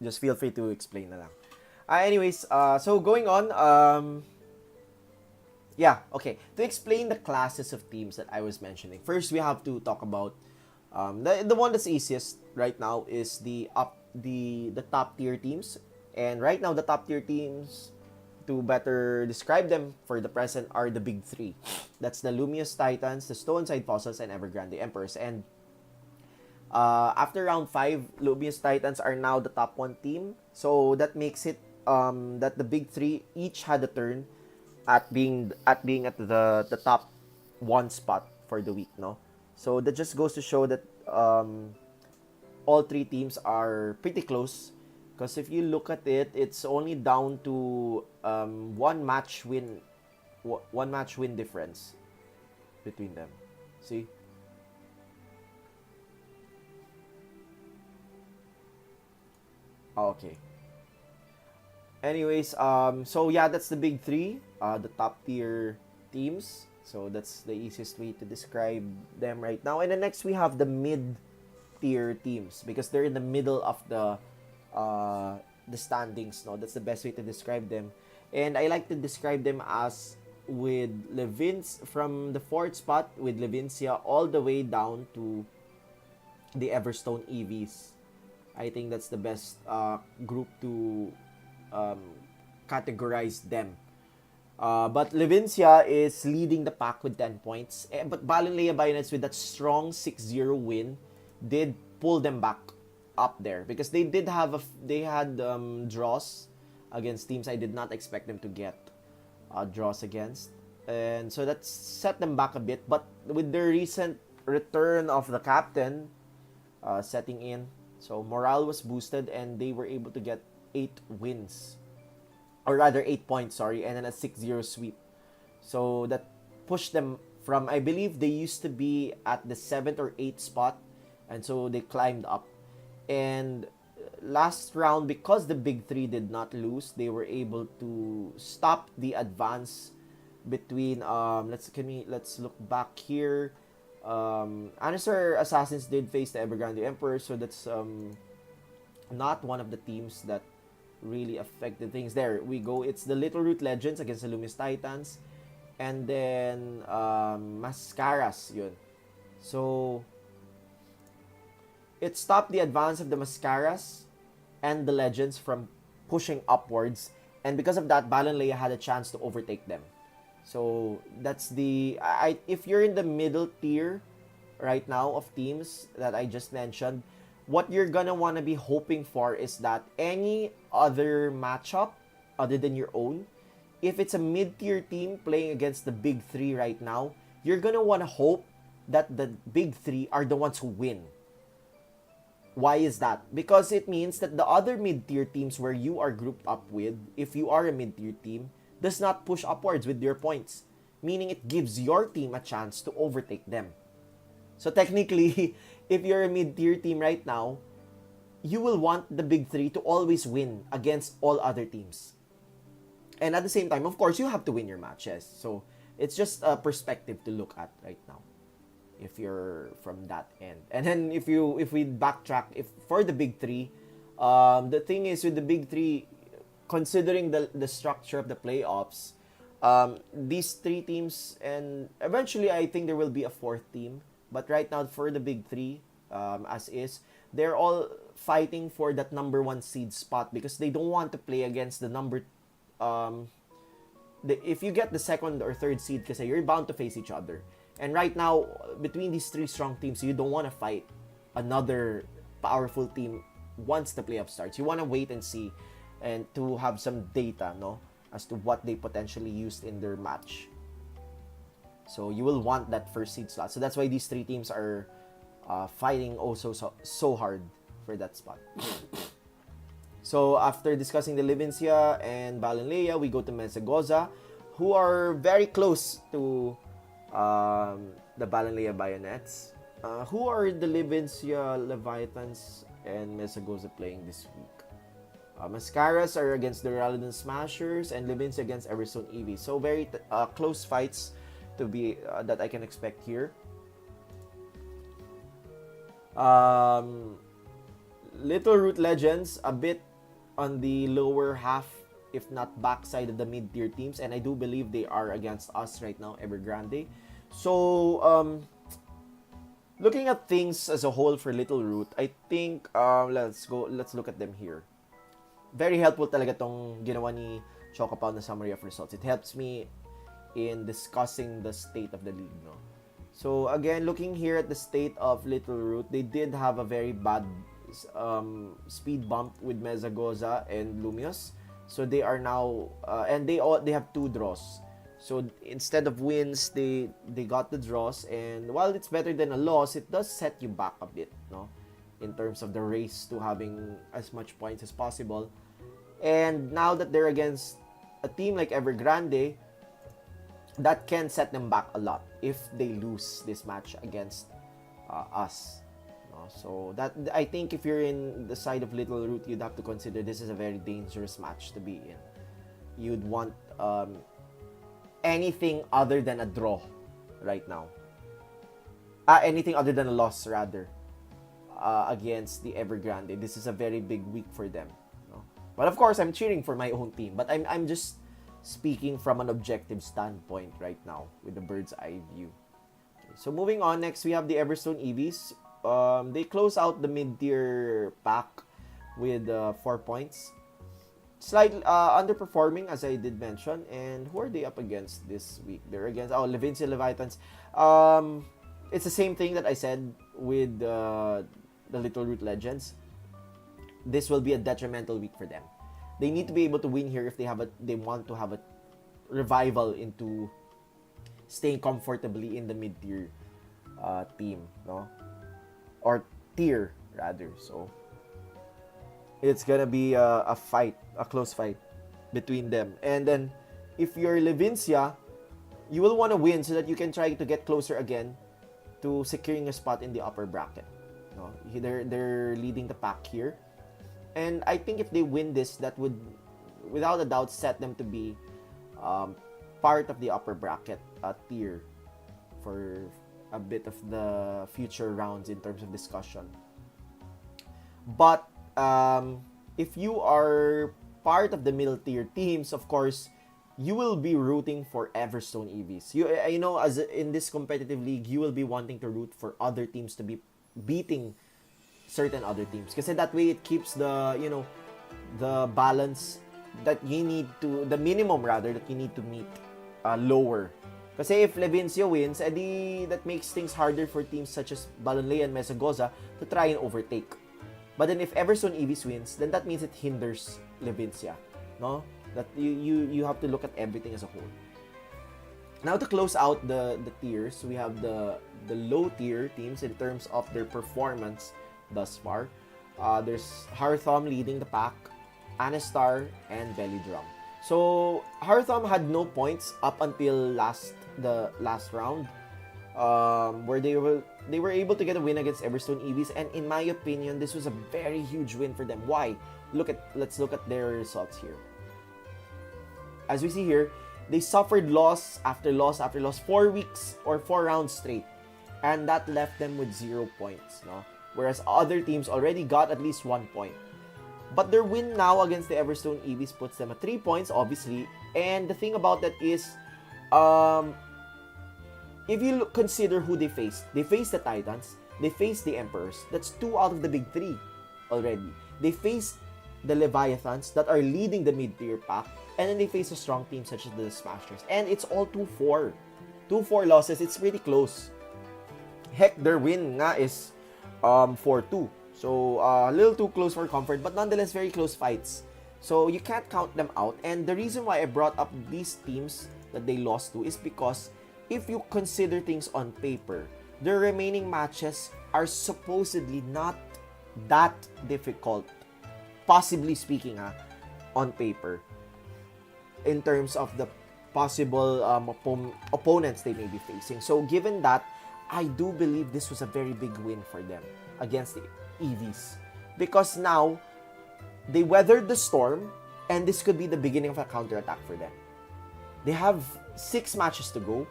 Just feel free to explain na lang. Anyways, so going on, yeah, okay. To explain the classes of teams that I was mentioning, first we have to talk about the one that's easiest right now is the top tier teams. And right now, the top tier teams, to better describe them for the present, are the big 3. That's the Lumious Titans, the Stoneside Fossils, and Evergrande Emperors. And after round 5, Lumious Titans are now the top 1 team. So that makes it that the big 3 each had a turn at being at the top 1 spot for the week, no? So that just goes to show that all 3 teams are pretty close. Because if you look at it, it's only down to 1 match win one match win difference between them. See? Okay. Anyways, so yeah, that's the big three, the top tier teams. So that's the easiest way to describe them right now. And then next we have the mid tier teams because they're in the middle of the standings. No, that's the best way to describe them. And I like to describe them as with Levins from the fourth spot with Levincia all the way down to the Everstone EVs. I think that's the best group to um, categorize them. But Levincia is leading the pack with 10 points. But Balinlea Bayonets with that strong 6-0 win did pull them back up there because they did have they had draws against teams I did not expect them to get draws against. And so that set them back a bit. But with the recent return of the captain setting in, so morale was boosted and they were able to get 8 wins. Or rather 8 points, sorry, and then a 6-0 sweep. So that pushed them from, I believe they used to be at the 7th or 8th spot, and so they climbed up. And last round, because the big three did not lose, they were able to stop the advance between let's look back here. Anasar Assassins did face the Evergrande Emperor, so that's not one of the teams that really affected things. There we go. It's the Little Root Legends against the Loomis Titans, and then Mascaras yun. So it stopped the advance of the Mascaras and the Legends from pushing upwards, and because of that, Balinlea had a chance to overtake them. So that's if you're in the middle tier right now of teams that I just mentioned, what you're gonna wanna be hoping for is that any other matchup other than your own, if it's a mid-tier team playing against the big three right now, you're gonna wanna hope that the big three are the ones who win. Why is that? Because it means that the other mid-tier teams where you are grouped up with, if you are a mid-tier team, does not push upwards with your points. Meaning it gives your team a chance to overtake them. So technically, if you're a mid-tier team right now, you will want the big three to always win against all other teams. And at the same time, of course, you have to win your matches. So it's just a perspective to look at right now, if you're from that end. And then if we backtrack, if for the big three, the thing is with the big three, considering the structure of the playoffs, these three teams, and eventually I think there will be a fourth team. But right now for the big three, as is, they're all fighting for that number 1 seed spot because they don't want to play against the number. If you get the second or third seed, kasi you're bound to face each other. And right now, between these three strong teams, you don't want to fight another powerful team once the playoff starts. You want to wait and see and to have some data, no, as to what they potentially used in their match. So you will want that first seed slot. So that's why these three teams are fighting also so hard for that spot. So after discussing the Levincia and Balinlea, we go to Mesagoza, who are very close to the Balinlea Bayonets. Who are the Levincia Leviathans and Mesagoza playing this week? Mascaras are against the Raladan Smashers and Levincia against Everstone EV. So very close fights to be that I can expect here. Little Root Legends a bit on the lower half, if not backside of the mid-tier teams, and I do believe they are against us right now, Evergrande. So looking at things as a whole for Little Root, I think let's look at them here. Very helpful talaga tong ginawa ni Chocopow na summary of results. It helps me in discussing the state of the league, no? So again, looking here at the state of Little Root, they did have a very bad speed bump with Mesagoza and Lumios. So they are now and they have 2 draws. So instead of wins, they got the draws, and while it's better than a loss, it does set you back a bit, no, in terms of the race to having as much points as possible. And now that they're against a team like Evergrande, that can set them back a lot if they lose this match against us. No? So that, I think if you're in the side of Little Root, you'd have to consider this is a very dangerous match to be in. You'd want anything other than a draw right now. Anything other than a loss, rather, against the Evergrande. This is a very big week for them. No? But of course, I'm cheering for my own team. But I'm just speaking from an objective standpoint right now with the bird's eye view. Okay, so moving on, next we have the Everstone EVs. They close out the mid-tier pack with 4 points. Slightly underperforming, as I did mention. And who are they up against this week? They're against Levincia Leviathans. It's the same thing that I said with the Little Root Legends. This will be a detrimental week for them. They need to be able to win here if they want to have a revival into staying comfortably in the mid-tier team, no? Or tier, rather. So it's gonna be a fight, a close fight between them. And then if you're Levincia, you will want to win so that you can try to get closer again to securing a spot in the upper bracket. No, they're leading the pack here. And I think if they win this, that would, without a doubt, set them to be part of the upper bracket tier for a bit of the future rounds in terms of discussion. But if you are part of the middle tier teams, of course, you will be rooting for Everstone EVs. You know, as in this competitive league, you will be wanting to root for other teams to be beating certain other teams. Kasi that way it keeps the, you know, the balance that you need to, the minimum rather, that you need to meet lower. Kasi if Levincia wins, edi that makes things harder for teams such as Balonlea and Mesagoza to try and overtake. But then if Everstone EVs wins, then that means it hinders Levincia, no? That you have to look at everything as a whole. Now to close out the tiers, we have the low tier teams in terms of their performance thus far. There's Hearthom leading the pack, Anistar, and Belly Drum. So Hearthom had no points up until the last round, where they were able to get a win against Everstone EVs, and in my opinion, this was a very huge win for them. Why? Let's look at their results here. As we see here, they suffered loss after loss after loss, 4 weeks or 4 rounds straight, and that left them with 0 points, no? Whereas other teams already got at least 1 point. But their win now against the Everstone EVs puts them at 3 points, obviously. And the thing about that is, if you consider who they faced the Titans, they faced the Emperors. That's 2 out of the big 3 already. They faced the Leviathans that are leading the mid-tier pack, and then they face a strong team such as the Smashers. And it's all 2-4. 2-4 losses. It's pretty close. Heck, their win nga is 4-2. So, a little too close for comfort, but nonetheless, very close fights. So, you can't count them out. And the reason why I brought up these teams that they lost to is because if you consider things on paper, their remaining matches are supposedly not that difficult, possibly speaking, on paper, in terms of the possible opponents they may be facing. So, given that, I do believe this was a very big win for them against the EVs, because now they weathered the storm, and this could be the beginning of a counterattack for them. They have 6 matches to go.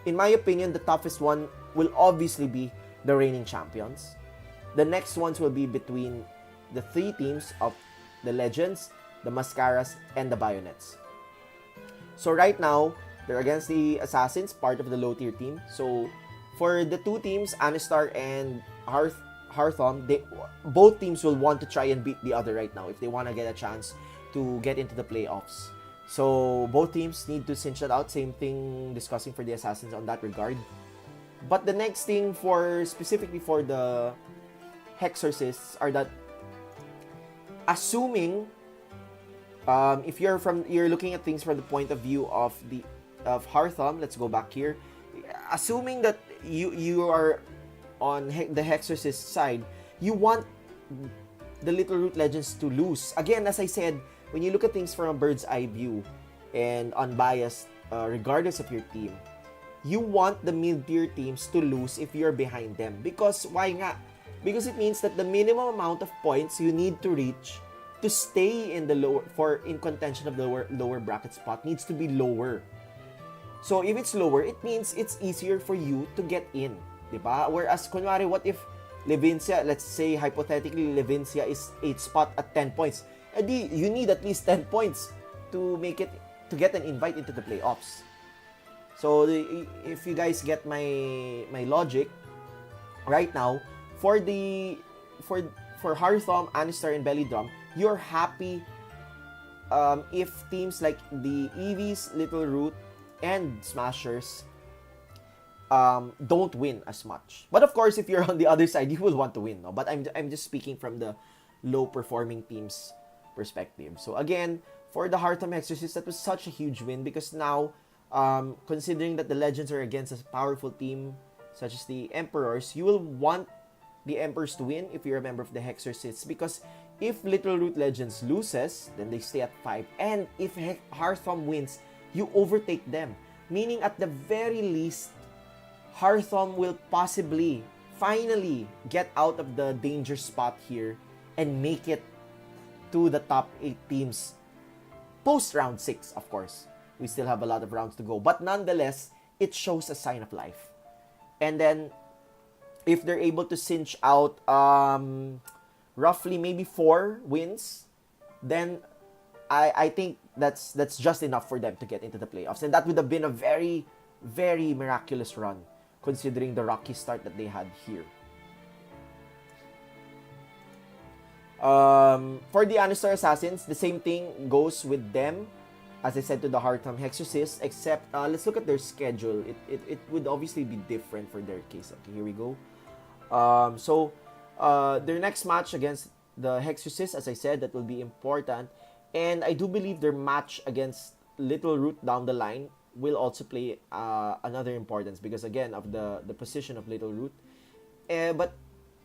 In my opinion, the toughest one will obviously be the reigning champions. The next ones will be between the 3 teams of the Legends, the Mascaras, and the Bayonets. So right now, they're against the Assassins, part of the low tier team. So for the 2 teams, Anistar and Hearthom, both teams will want to try and beat the other right now if they want to get a chance to get into the playoffs. So both teams need to cinch that out. Same thing discussing for the Assassins on that regard. But the next thing specifically for the Hexorcists are that, assuming if you're looking at things from the point of view of Hearthom, let's go back here. Assuming that you are on the Hexorcist side, you want the Little Root Legends to lose. Again, as I said, when you look at things from a bird's eye view and unbiased regardless of your team, you want the mid-tier teams to lose if you're behind them. Because, why nga? Because it means that the minimum amount of points you need to reach to stay in the in contention of the lower bracket spot needs to be lower. So, if it's lower, it means it's easier for you to get in. Diba? Whereas, kunwari, what if Levincia, let's say, hypothetically, Levincia is 8th spot at 10 points. Edi, you need at least 10 points to make it, to get an invite into the playoffs. So, if you guys get my logic, right now, for Hearthom, Anistar, and Belly Drum, you're happy if teams like the EVs, Little Root, and Smashers don't win as much. But of course, if you're on the other side, you will want to win, no? But I'm just speaking from the low-performing teams' perspective. So again, for the Hearthom Exorcist, that was such a huge win because now, considering that the Legends are against a powerful team such as the Emperors, you will want the Emperors to win if you're a member of the Hexorcists, because if Little Root Legends loses, then they stay at 5. And if Hearthom wins, you overtake them. Meaning, at the very least, Hearthom will possibly, finally, get out of the danger spot here and make it to the top 8 teams post round 6, of course. We still have a lot of rounds to go. But nonetheless, it shows a sign of life. And then, if they're able to cinch out roughly maybe 4 wins, then I think that's just enough for them to get into the playoffs. And that would have been a very, very miraculous run, considering the rocky start that they had here. For the Anistar Assassins, the same thing goes with them, as I said, to the Hearthom Hexorcist, except let's look at their schedule. It would obviously be different for their case. Okay, here we go. So their next match against the Hexorcist, as I said, that will be important. And I do believe their match against Little Root down the line will also play another importance because, again, of the position of Little Root. But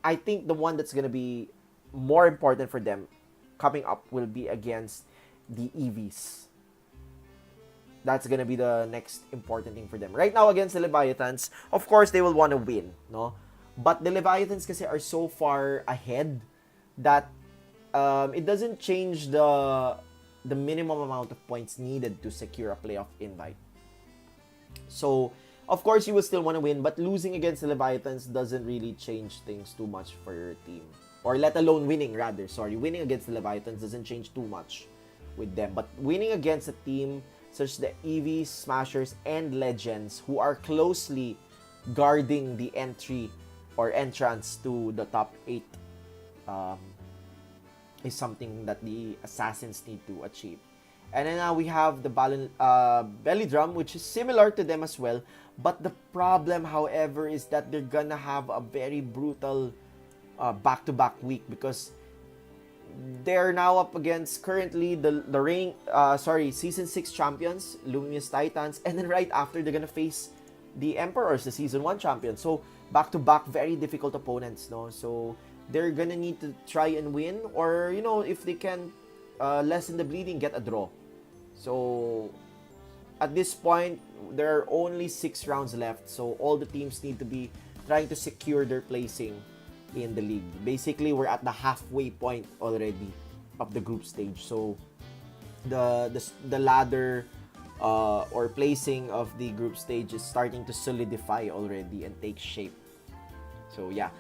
I think the one that's going to be more important for them coming up will be against the EVs. That's going to be the next important thing for them. Right now, against the Leviathans, of course, they will want to win, no? But the Leviathans kasi are so far ahead that it doesn't change the minimum amount of points needed to secure a playoff invite. So, of course, you will still want to win, but losing against the Leviathans doesn't really change things too much for your team. Or let alone winning, rather. Sorry, winning against the Leviathans doesn't change too much with them. But winning against a team such as the EVs, Smashers, and Legends, who are closely guarding the entry or entrance to the top 8, is something that the Assassins need to achieve. And then now we have the Belly Drum, which is similar to them as well. But the problem, however, is that they're gonna have a very brutal back-to-back week because they're now up against currently the Season 6 champions, Luminous Titans, and then right after they're gonna face the Emperors, the Season 1 champions. So back-to-back, very difficult opponents, no? So they're gonna need to try and win, or if they can lessen the bleeding, get a draw. So at this point, there are only 6 rounds left, so all the teams need to be trying to secure their placing in the league. Basically, we're at the halfway point already of the group stage. So the ladder or placing of the group stage is starting to solidify already and take shape. So yeah,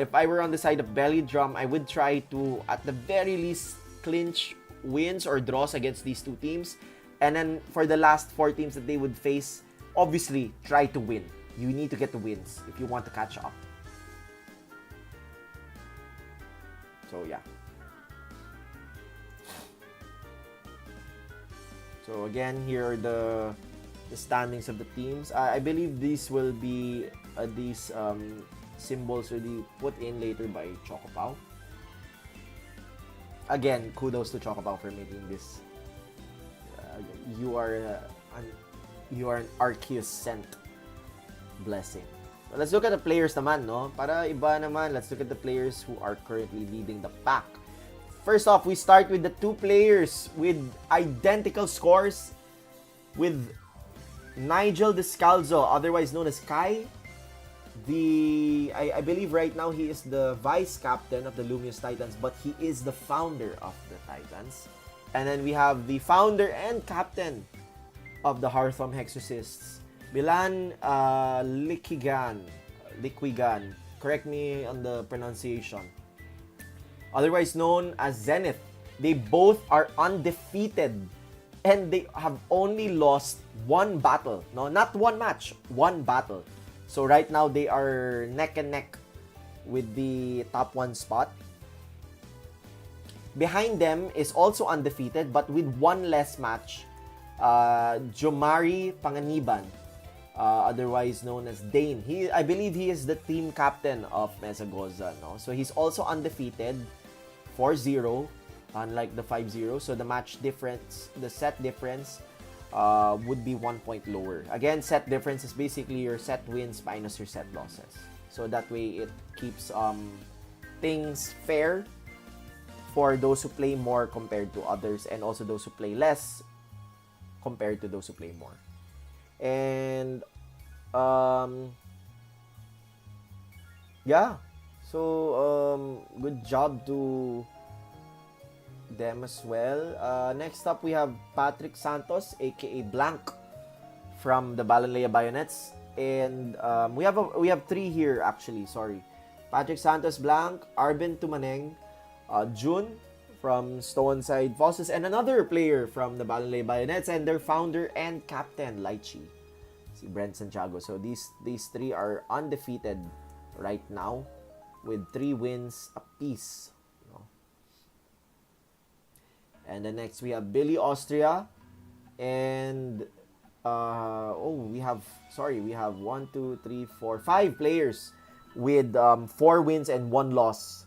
if I were on the side of Belly Drum, I would try to, at the very least, clinch wins or draws against these two teams. And then for the last 4 teams that they would face, obviously, try to win. You need to get the wins if you want to catch up. So yeah. So again, here are the standings of the teams. I believe these will be these symbols will be put in later by Chocopao. Again, kudos to Chocopao for making this. You are an Arceus sent blessing. So let's look at the players naman, no? Para iba naman, let's look at the players who are currently leading the pack. First off, we start with the 2 players with identical scores with Nigel Descalzo, otherwise known as Kai. I believe right now he is the vice captain of the Lumious Titans, but he is the founder of the Titans. And then we have the founder and captain of the Hearthome Hexorcists, Milan Liquigan. Correct me on the pronunciation. Otherwise known as Zenith. They both are undefeated and they have only lost one battle. No, not one match, one battle. So right now they are neck and neck with the top 1 spot. Behind them is also undefeated but with one less match, Jomari Panganiban, otherwise known as Dane. I believe he is the team captain of Mesagoza, no? So he's also undefeated, 4-0, unlike the 5-0. So the match difference, the set difference, would be 1 point lower. Again, set difference is basically your set wins minus your set losses. So that way it keeps things fair for those who play more compared to others, and also those who play less compared to those who play more. And yeah, so good job to them as well. Next up, we have Patrick Santos, aka Blank, from the Balanleya Bayonets, and we have 3 here actually. Sorry, Patrick Santos, Blank, Arvin Tumaneng, June from Stoneside Fossils, and another player from the Balanleya Bayonets, and their founder and captain, Lychee, si Brent Santiago. So these 3 are undefeated right now with 3 wins apiece. And then next we have Billy Austria, and we have 5 players with 4 wins and 1 loss.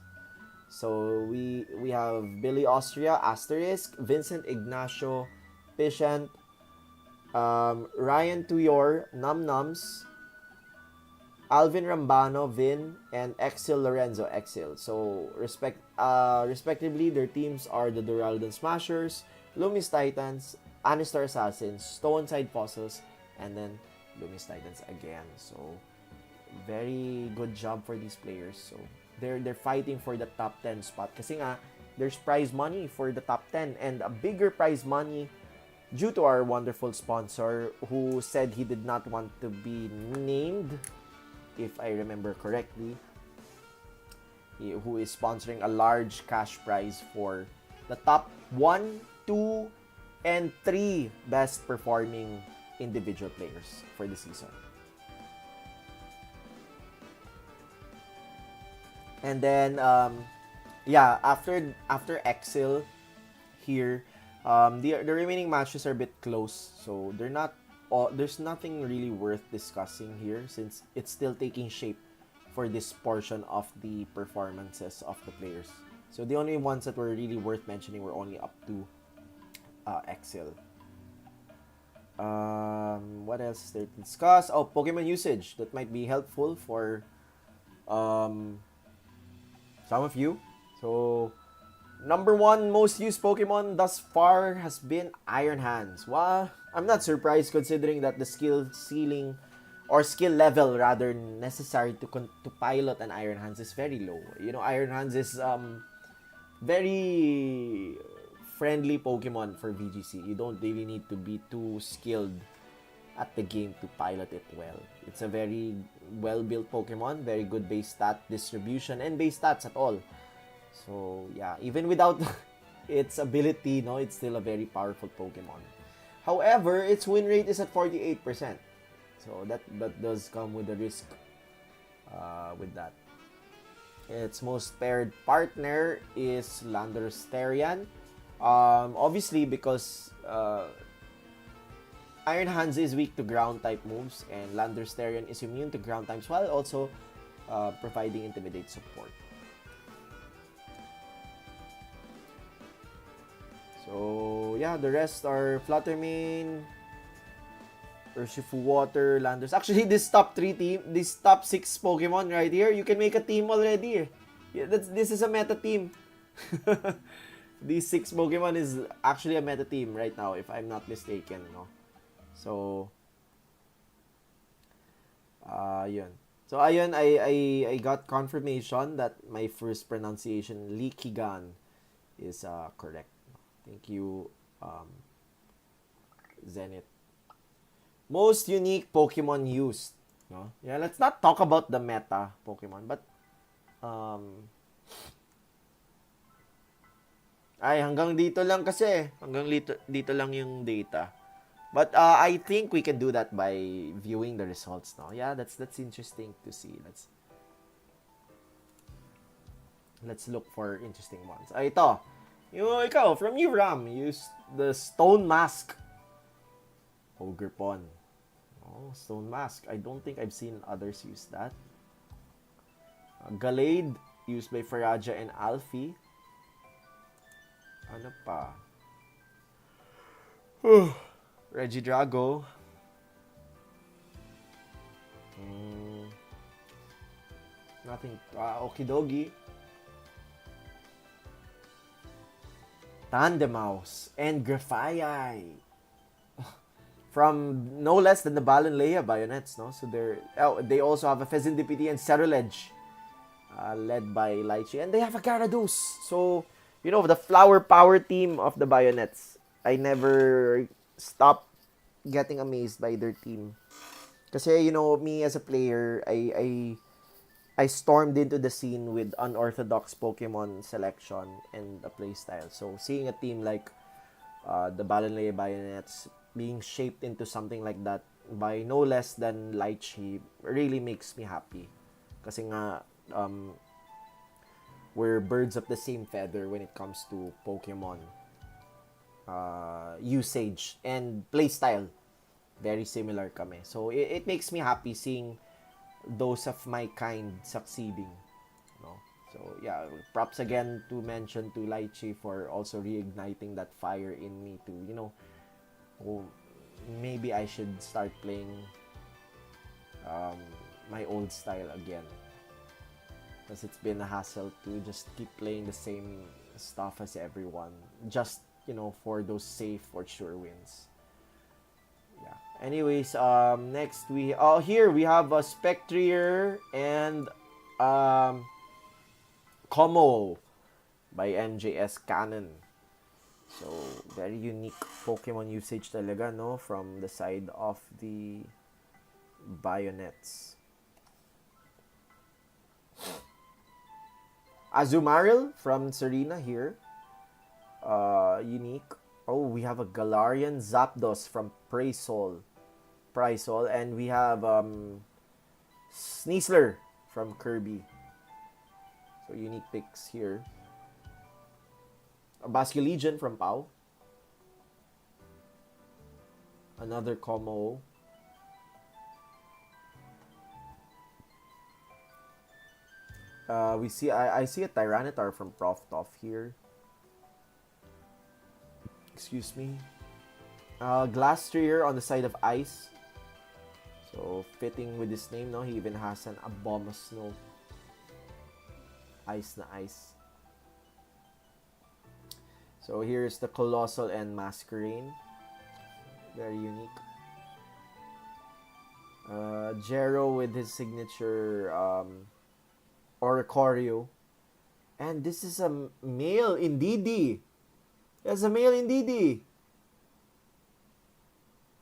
So we have Billy Austria, Asterisk, Vincent Ignacio, Patient, Ryan Tuyor, Num Nums, Alvin Rambano, Vin, and Exil Lorenzo, Exil. So respectively, their teams are the Duraldan Smashers, Lumis Titans, Anistar Assassins, Stoneside Fossils, and then Lumis Titans again. So very good job for these players. So they're fighting for the top 10 spot. Kasi nga, there's prize money for the top 10 and a bigger prize money due to our wonderful sponsor who said he did not want to be named, if I remember correctly, who is sponsoring a large cash prize for the top 1, 2, and 3 best performing individual players for the season. And then, after Exil here, the remaining matches are a bit close, so there's nothing really worth discussing here since it's still taking shape for this portion of the performances of the players. So the only ones that were really worth mentioning were only up to Exil. What else is there to discuss? Oh, Pokemon usage. That might be helpful for some of you. So, number 1 most used Pokemon thus far has been Iron Hands. Well, I'm not surprised considering that the skill ceiling or skill level rather necessary to pilot an Iron Hands is very low. You know, Iron Hands is very friendly Pokemon for VGC. You don't really need to be too skilled at the game to pilot it well. It's a very well-built Pokemon, very good base stat distribution and base stats at all. So, yeah, even without its ability, no, it's still a very powerful Pokemon. However, its win rate is at 48%. So, that does come with a risk with that. Its most paired partner is Landorusterian. Obviously, because Iron Hands is weak to ground type moves and Landorusterian is immune to ground types while also providing Intimidate support. So, yeah, the rest are Fluttermane, Urshifu Water, Landorus. Actually, this top 6 Pokemon right here, you can make a team already. Yeah, this is a meta team. These 6 Pokemon is actually a meta team right now, if I'm not mistaken. No? So, Yun. So, ayun, I got confirmation that my first pronunciation, Likigan, is correct. Thank you, Zenith. Most unique Pokemon used. No? Yeah, let's not talk about the meta Pokemon, but um, hanggang dito lang kasi. Hanggang dito lang yung data. But I think we can do that by viewing the results now. Yeah, that's interesting to see. Let's look for interesting ones. Ito. Ikaw, from you, Ram, use the Stone Mask. Ogre Pon. Oh, Stone Mask. I don't think I've seen others use that. Gallade, used by Faraja and Alfie. Ano pa? Regidrago. Nothing. Okidogi. Tandemaus. And Grafaiai. From no less than the Balanleia Bayonets, no? So they also have a Pheasant DPT and Cerulege, led by Lychee. And they have a Gyarados. So, the flower power team of the Bayonets. I never stop getting amazed by their team. Kasi, me as a player, I stormed into the scene with unorthodox Pokemon selection and a playstyle. So, seeing a team like the Balanleia Bayonets being shaped into something like that by no less than Lychee really makes me happy. Kasi nga, we're birds of the same feather when it comes to Pokemon usage and playstyle. Very similar kami. So, it makes me happy seeing those of my kind succeeding. No? So, yeah, props again to mention to Lychee for also reigniting that fire in me to, maybe I should start playing my old style again. Because it's been a hassle to just keep playing the same stuff as everyone. Just, for those safe or sure wins. Yeah. Anyways, next here we have a Spectrier and Como by MJS Cannon. So, very unique Pokemon usage talaga, no? From the side of the Bayonets. Azumarill from Serena here. Unique. Oh, we have a Galarian Zapdos from Prizol. And we have Sneasler from Kirby. So, unique picks here. A Basculegion from Pau. Another Como. I see a Tyranitar from Prof Toff here. Excuse me. Glastrier on the side of ice. So, fitting with his name, no? He even has an Abomasnow. Ice na ice. So, here's the Colossal and Masquerain. Very unique. Jero with his signature Oricorio. And this is a male Indeedee. It's a male Indeedee.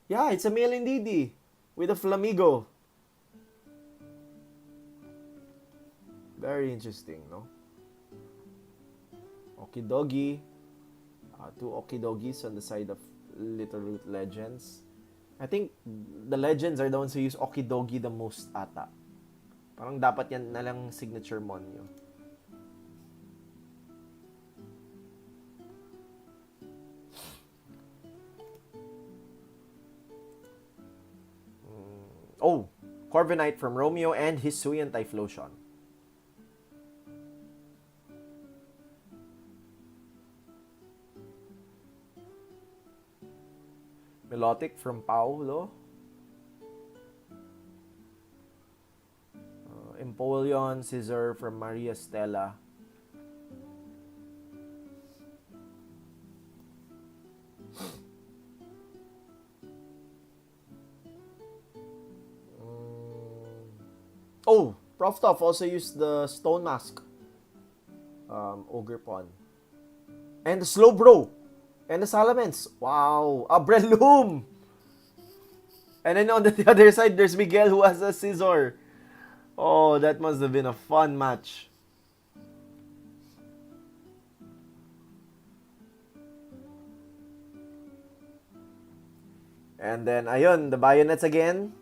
Yeah, it's a male Indeedee with a Flamigo. Very interesting, no? Okidogi. Two Okidogis on the side of Little Root Legends. I think the Legends are the ones who use Okidogi the most ata. Parang dapat yan na lang signature mon nyo. Oh, Corviknight from Romeo and Hisuian Typhlosion. Milotic from Paulo. Empoleon, Scizor from Maria Stella. Oh, Prof Tough also used the Stone Mask. Ogre Pawn. And the Slowbro. And the Salamence. Wow. A Breloom. And then on the other side, there's Miguel who has a Scizor. Oh, that must have been a fun match. And then, ayun, the Bayonets again.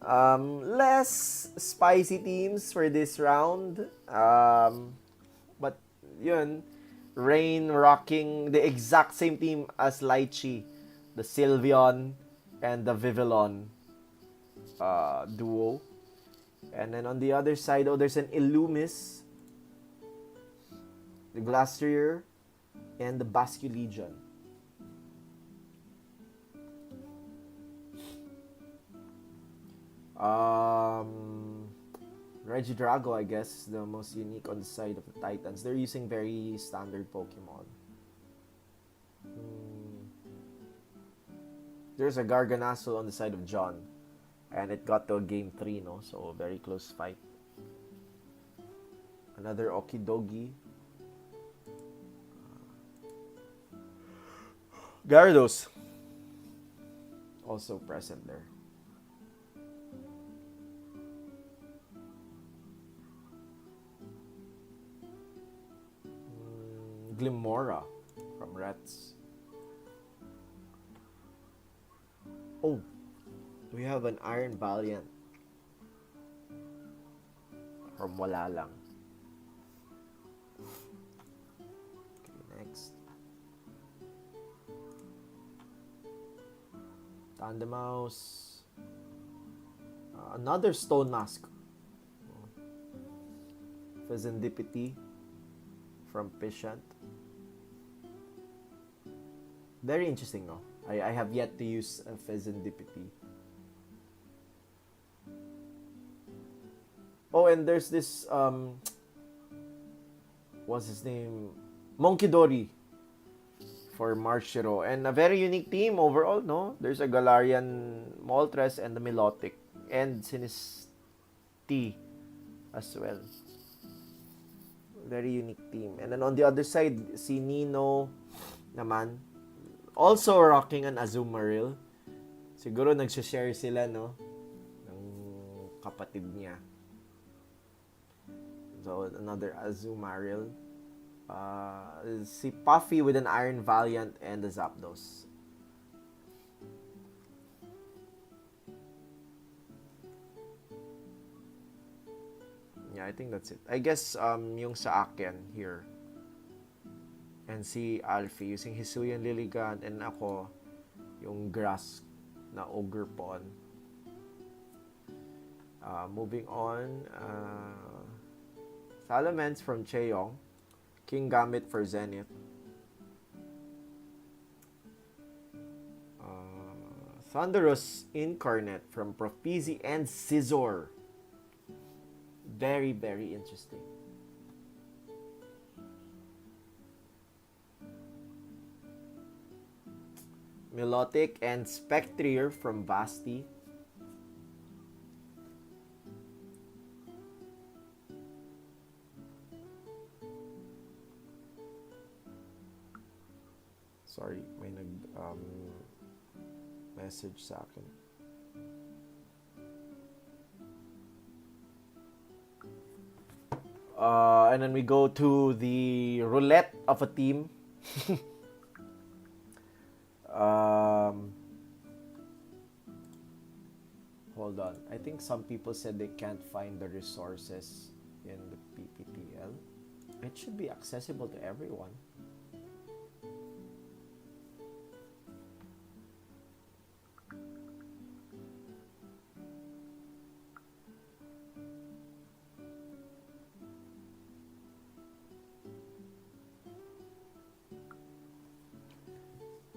Less spicy teams for this round. But, yun, Rain rocking the exact same team as Lychee. The Sylveon and the Vivillon duo. And then on the other side, there's an Illumis, the Glastrier, and the Basculegion. Regidrago, I guess, is the most unique on the side of the Titans. They're using very standard Pokemon. There's a Garganasso on the side of John. And it got to a game 3, no? So, a very close fight. Another Okidogi. Gyarados. Also present there. Glimmora from Rats. Oh, we have an Iron Valiant from Wala Lang. Okay, next. Tandemaus. Another Stone Mask. Fezandipity from Pishant. Very interesting, no? I have yet to use a Fezandipity. Oh, and there's this, what's his name? Monkidori for Marshiro. And a very unique team overall, no? There's a Galarian Moltres and the Milotic. And Sinistee as well. Very unique team. And then on the other side, si Nino naman. Also rocking an Azumarill. Siguro nagsashare sila, no? Ng kapatid niya. So, another Azumarill. Si Puffy with an Iron Valiant and the Zapdos. Yeah, I think that's it. I guess yung sa akin here. And si Alfie using Hisuian Liligan, and ako yung grass na Ogre Pawn. Moving on, Salamence from Cheong, King Gambit for Zenith, Thunderous Incarnate from Profeezy and Scizor. Very, very interesting. Milotic and Spectrier from Vasti. Sorry, may message sa akin. And then we go to the roulette of a team. Hold on. I think some people said they can't find the resources in the PPTL. It should be accessible to everyone.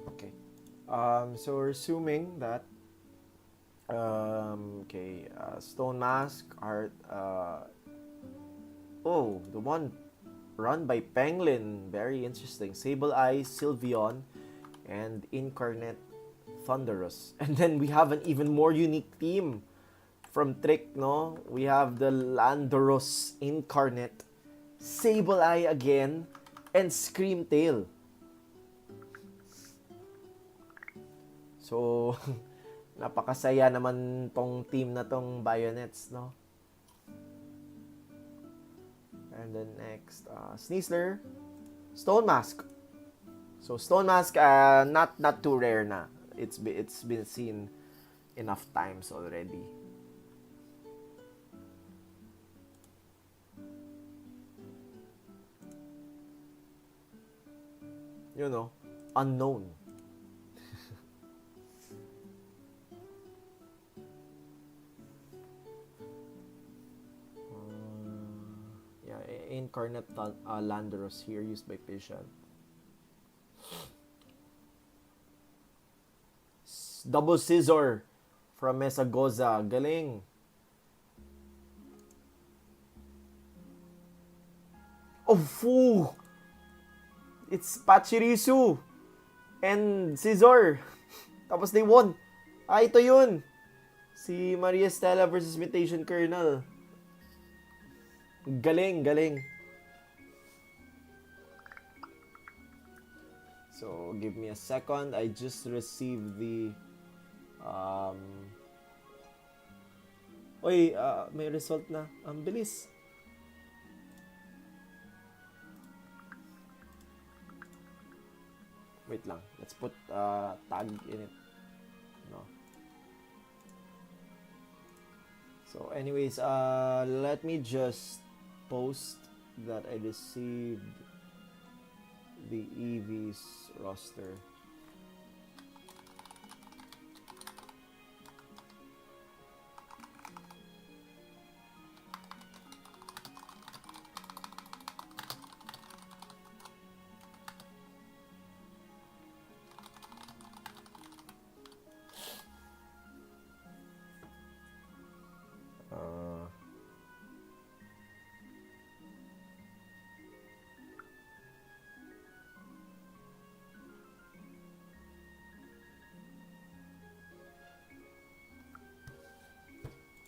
Okay. So we're assuming that Stone Mask, Art, the one run by Penglin, very interesting. Sable Eyes, Sylveon, and Incarnate Thunderous. And then we have an even more unique team from Trick, no? We have the Landorus Incarnate, Sableye again, and Screamtail. So, napakasaya naman tong team na tong Bayonets, no? And then next, Sneasler, Stone Mask. So Stone Mask, not too rare na. It's been seen enough times already. You know, unknown. Yeah, Incarnate Landorus here used by Patient. Double Scissor from Mesagoza. Galing. Oh, foo! It's Pachirisu and Scissor. Tapos they won. Ito yun. Si Maria Stella versus Mutation Kernel. Galing. So, give me a second. I just received the may result na. Ang bilis. Wait lang. Let's put tag in it. No. So, anyways, let me just post that I received the EV's roster.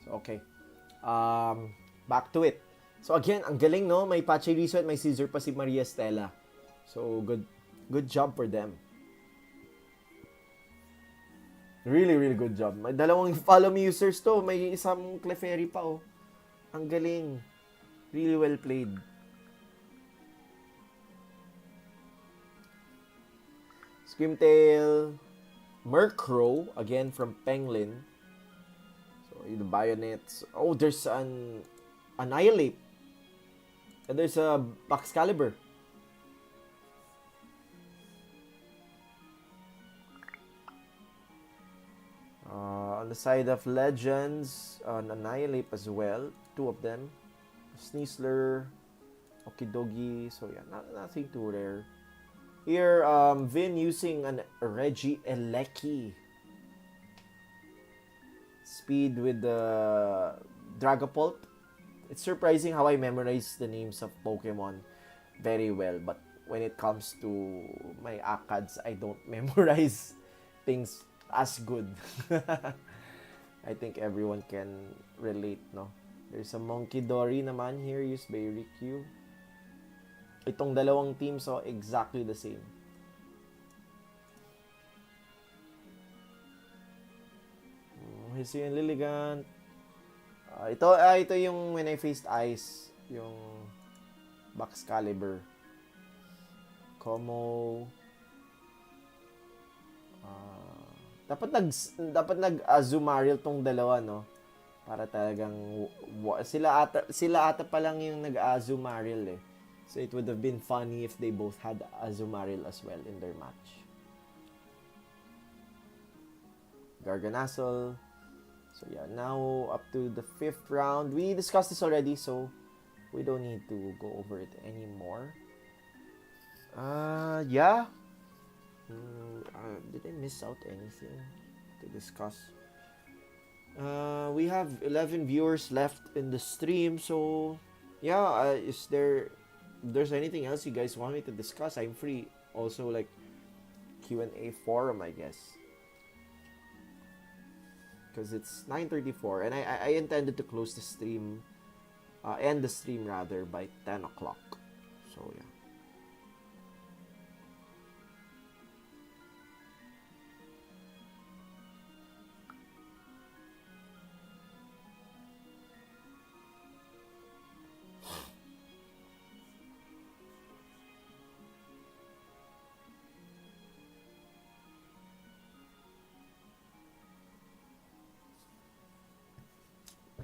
Okay. Back to it. So again, ang galing, no? May Pachirisu at may Scissor pa si Maria Stella. So good job for them. Really good job. May dalawang follow me users to. May isang Clefairy pa, oh. Ang galing. Really well played. Screamtail, Murkrow, again from Penglin. The Bayonets. Oh, there's an Annihilate. And there's a Excalibur. On the side of Legends, an Annihilate as well. Two of them. Sneasler, Okidogi. So yeah, nothing too rare. Here, Vin using an Reggie Eleki. Speed with the Dragapult. It's surprising how I memorize the names of Pokemon very well, but when it comes to my ACADS, I don't memorize things as good. I think everyone can relate, no? There's a Monkey Dory naman here used by Rikyu. Itong dalawang teams are exactly the same. Hisuian Lilligant. Ito yung when I faced Ice, yung Excalibur. Como dapat nag-Azumarill tong dalawa, no? Para talagang sila ata pa lang yung nag-Azumarill eh. So it would have been funny if they both had Azumarill as well in their match. Garganacl. So yeah, now up to the 5th round. We discussed this already, so we don't need to go over it anymore. Yeah. Did I miss out anything to discuss? We have 11 viewers left in the stream, so yeah, if there's anything else you guys want me to discuss, I'm free. Also, like Q&A forum, I guess. because it's 9:34, and I intended to close the stream, end the stream rather by 10 o'clock. So yeah.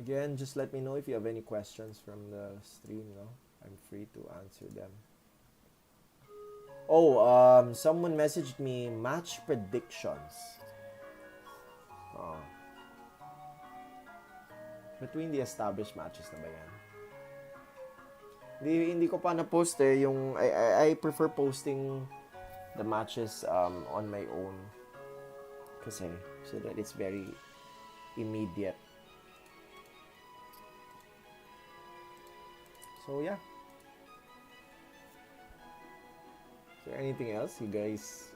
Again, just let me know if you have any questions from the stream, no? I'm free to answer them. Oh, someone messaged me match predictions. Oh. Between the established matches na ba yan? Hindi ko pa na-post yung I prefer posting the matches on my own kasi so that it's very immediate. So yeah. Is there anything else you guys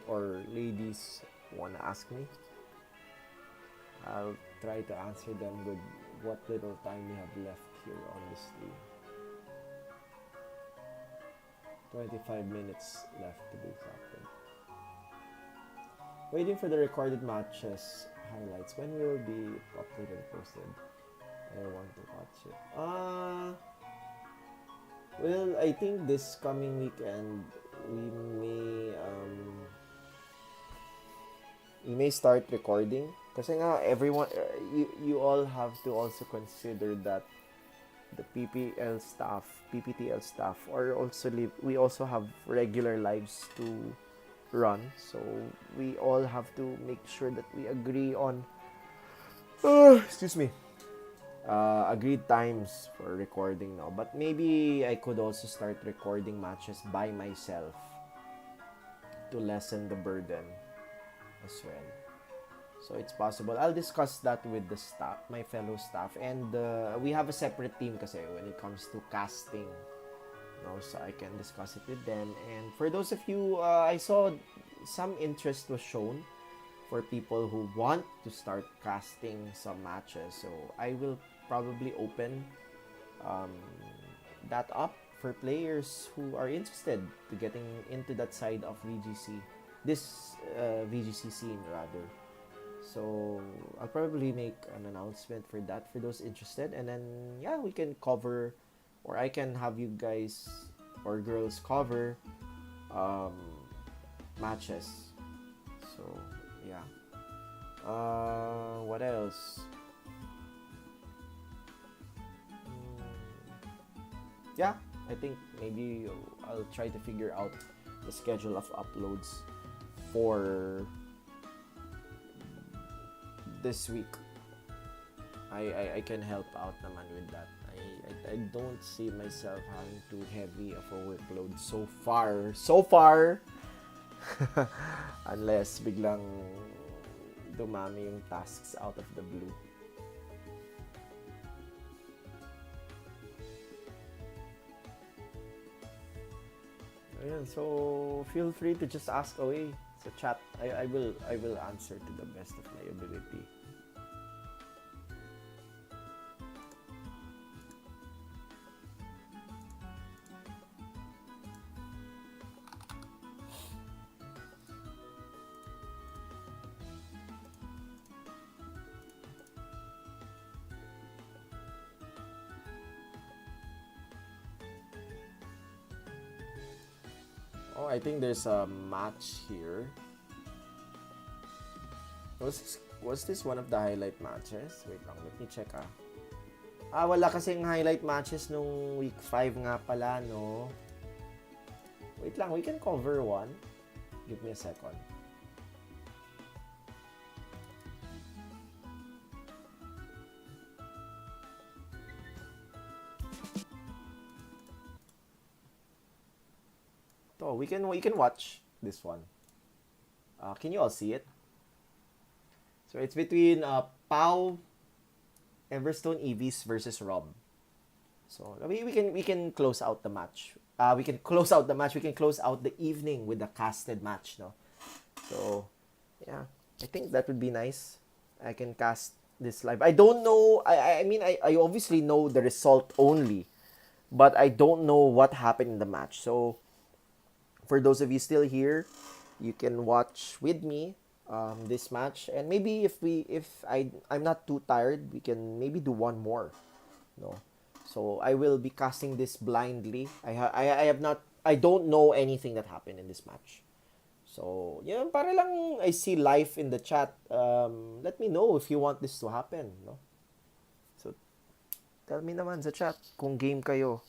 or ladies want to ask me? I'll try to answer them with what little time we have left here on the stream. 25 minutes left to be exacted. Waiting for the recorded matches highlights. When will be uploaded and posted? I want to watch it. Well, I think this coming weekend we may start recording kasi nga everyone you all have to also consider that the PPTL staff or also we also have regular lives to run, so we all have to make sure that we agree on agreed times for recording now. But maybe I could also start recording matches by myself to lessen the burden as well. So it's possible. I'll discuss that with the staff, my fellow staff, and we have a separate team kasi when it comes to casting. So I can discuss it with them. And for those of you, I saw some interest was shown for people who want to start casting some matches. So I will probably open that up for players who are interested to getting into that side of VGC, this VGC scene rather. So I'll probably make an announcement for that for those interested, and then yeah, we can cover, or I can have you guys or girls cover matches. So yeah. What else? Yeah, I think maybe I'll try to figure out the schedule of uploads for this week. I can help out naman with that. I don't see myself having too heavy of a workload so far unless biglang dumami yung tasks out of the blue. Ayan, so feel free to just ask away sa chat. I will answer to the best of my ability. Oh, I think there's a match here. Was this one of the highlight matches? Wait lang, let me check wala kasing highlight matches nung week 5 nga pala, no? Wait lang, we can cover one. Give me a second. So we can watch this one. Can you all see it? So it's between Pau, Everstone EVs versus Rob. So we can close out the match. We can close out the evening with a casted match, no? So yeah, I think that would be nice. I can cast this live. I don't know. I mean, I obviously know the result only, but I don't know what happened in the match. So for those of you still here, you can watch with me this match, and maybe if I'm not too tired, we can maybe do one more. No, so I will be casting this blindly. I have not. I don't know anything that happened in this match. So, yeah, para lang I see life in the chat. Let me know if you want this to happen, no? So, tell me naman sa chat kung game kayo.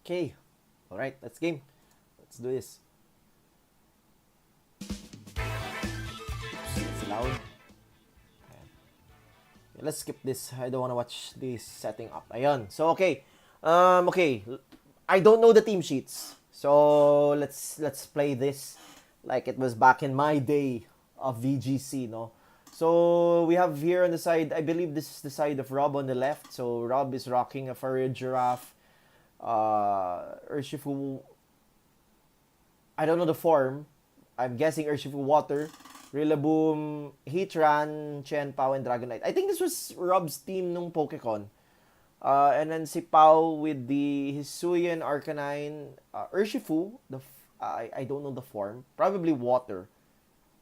Okay. All right, let's game. Let's do this. It's loud. Let's skip this. I don't want to watch this setting up. Ayun. So, okay. Okay. I don't know the team sheets. So, let's play this like it was back in my day of VGC, no? So, we have here on the side, I believe this is the side of Rob on the left. So, Rob is rocking a furry giraffe. Urshifu, I don't know the form. I'm guessing Urshifu Water. Rillaboom, Heatran, Chen, Pao, and Dragonite. I think this was Rob's team nung Pokecon. And then si Pao with the Hisuian, Arcanine, Urshifu. I don't know the form. Probably Water.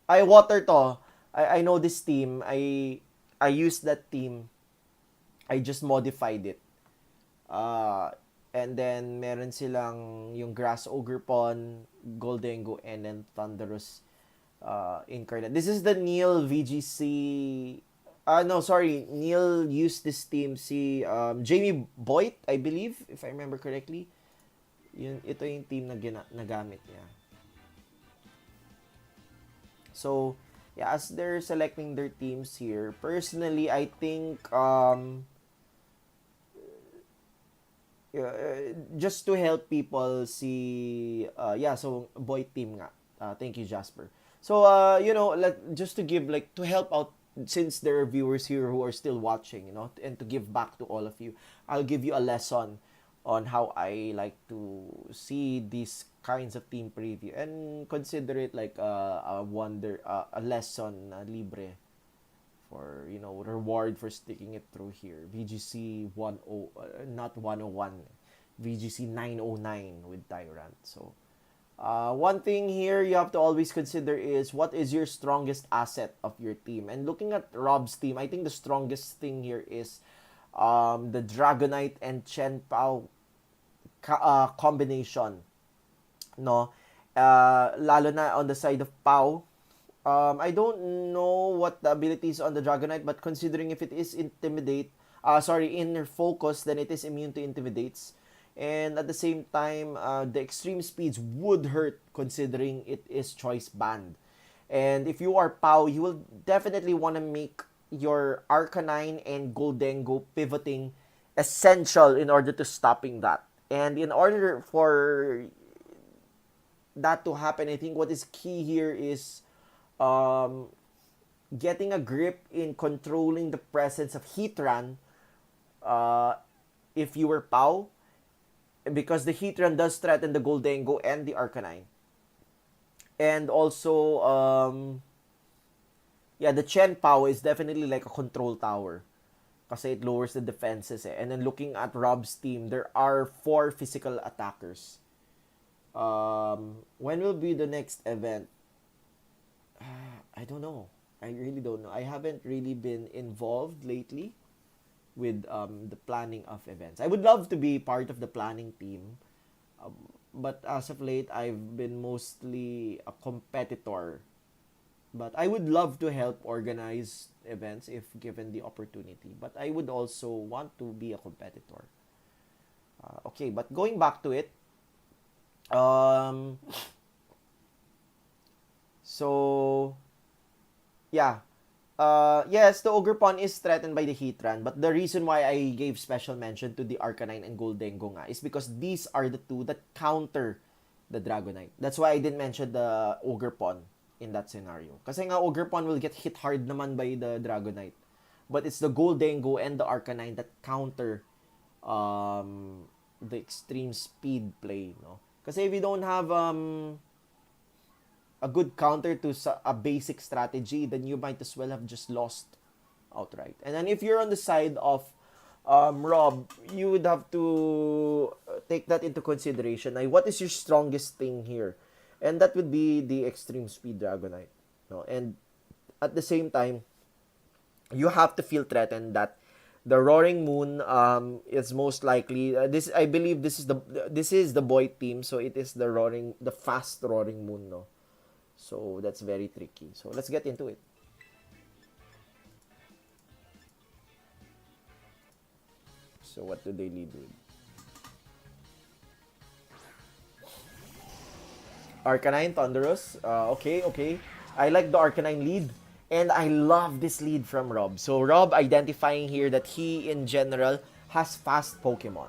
I Water to. I know this team. I used that team. I just modified it. And then meron silang yung Grass Ogrepon, Goldengo, and then Thunderous Incarnate. This is the Neil VGC. No, sorry. Neil used this team. Si Jamie Boyd, I believe, if I remember correctly. Ito yung team na nagamit niya. So, yeah, as they're selecting their teams here, personally, I think just to help people see, so Boyd team nga. Thank you, Jasper. So, just to give, like, to help out, since there are viewers here who are still watching, and to give back to all of you, I'll give you a lesson on how I like to see these kinds of team preview and consider it like a lesson libre for, reward for sticking it through here. VGC 10, not 101, VGC 909 with Tyrant. So, one thing here you have to always consider is what is your strongest asset of your team. And looking at Rob's team, I think the strongest thing here is the Dragonite and Chen Pao combination. No? Lalo na on the side of Pao. I don't know what the abilities on the Dragonite, but considering if it is inner focus, then it is immune to intimidates. And at the same time, the extreme speeds would hurt considering it is choice banned. And if you are Pau, you will definitely want to make your Arcanine and Goldengo pivoting essential in order to stopping that. And in order for that to happen, I think what is key here is getting a grip in controlling the presence of Heatran if you were Pau, because the Heatran does threaten the Goldengo and the Arcanine. And also, the Chen Pao is definitely like a control tower. Kasi it lowers the defenses. And then looking at Rob's team, there are 4 physical attackers. When will be the next event? I don't know. I really don't know. I haven't really been involved lately with the planning of events. I would love to be part of the planning team, but as of late, I've been mostly a competitor But I would love to help organize events if given the opportunity. But I would also want to be a competitor. Okay, but going back to it, um, so yeah, yes, the Ogre Pawn is threatened by the Heatran, but the reason why I gave special mention to the Arcanine and Goldengo nga is because these are the two that counter the Dragonite. That's why I didn't mention the Ogre Pawn in that scenario. Kasi nga Ogre Pawn will get hit hard naman by the Dragonite. But it's the Goldengo and the Arcanine that counter the extreme speed play, no? Kasi if you don't have a good counter to a basic strategy, then you might as well have just lost outright. And then if you're on the side of Rob, you would have to take that into consideration. Like, what is your strongest thing here? And that would be the extreme speed Dragonite. No? And at the same time, you have to feel threatened that the Roaring Moon is most likely this. I believe this is the boy team, so it is the fast Roaring Moon, no. So that's very tricky. So let's get into it. So what do they lead with? Arcanine, Thunderous. Okay. I like the Arcanine lead. And I love this lead from Rob. So Rob identifying here that he, in general, has fast Pokemon.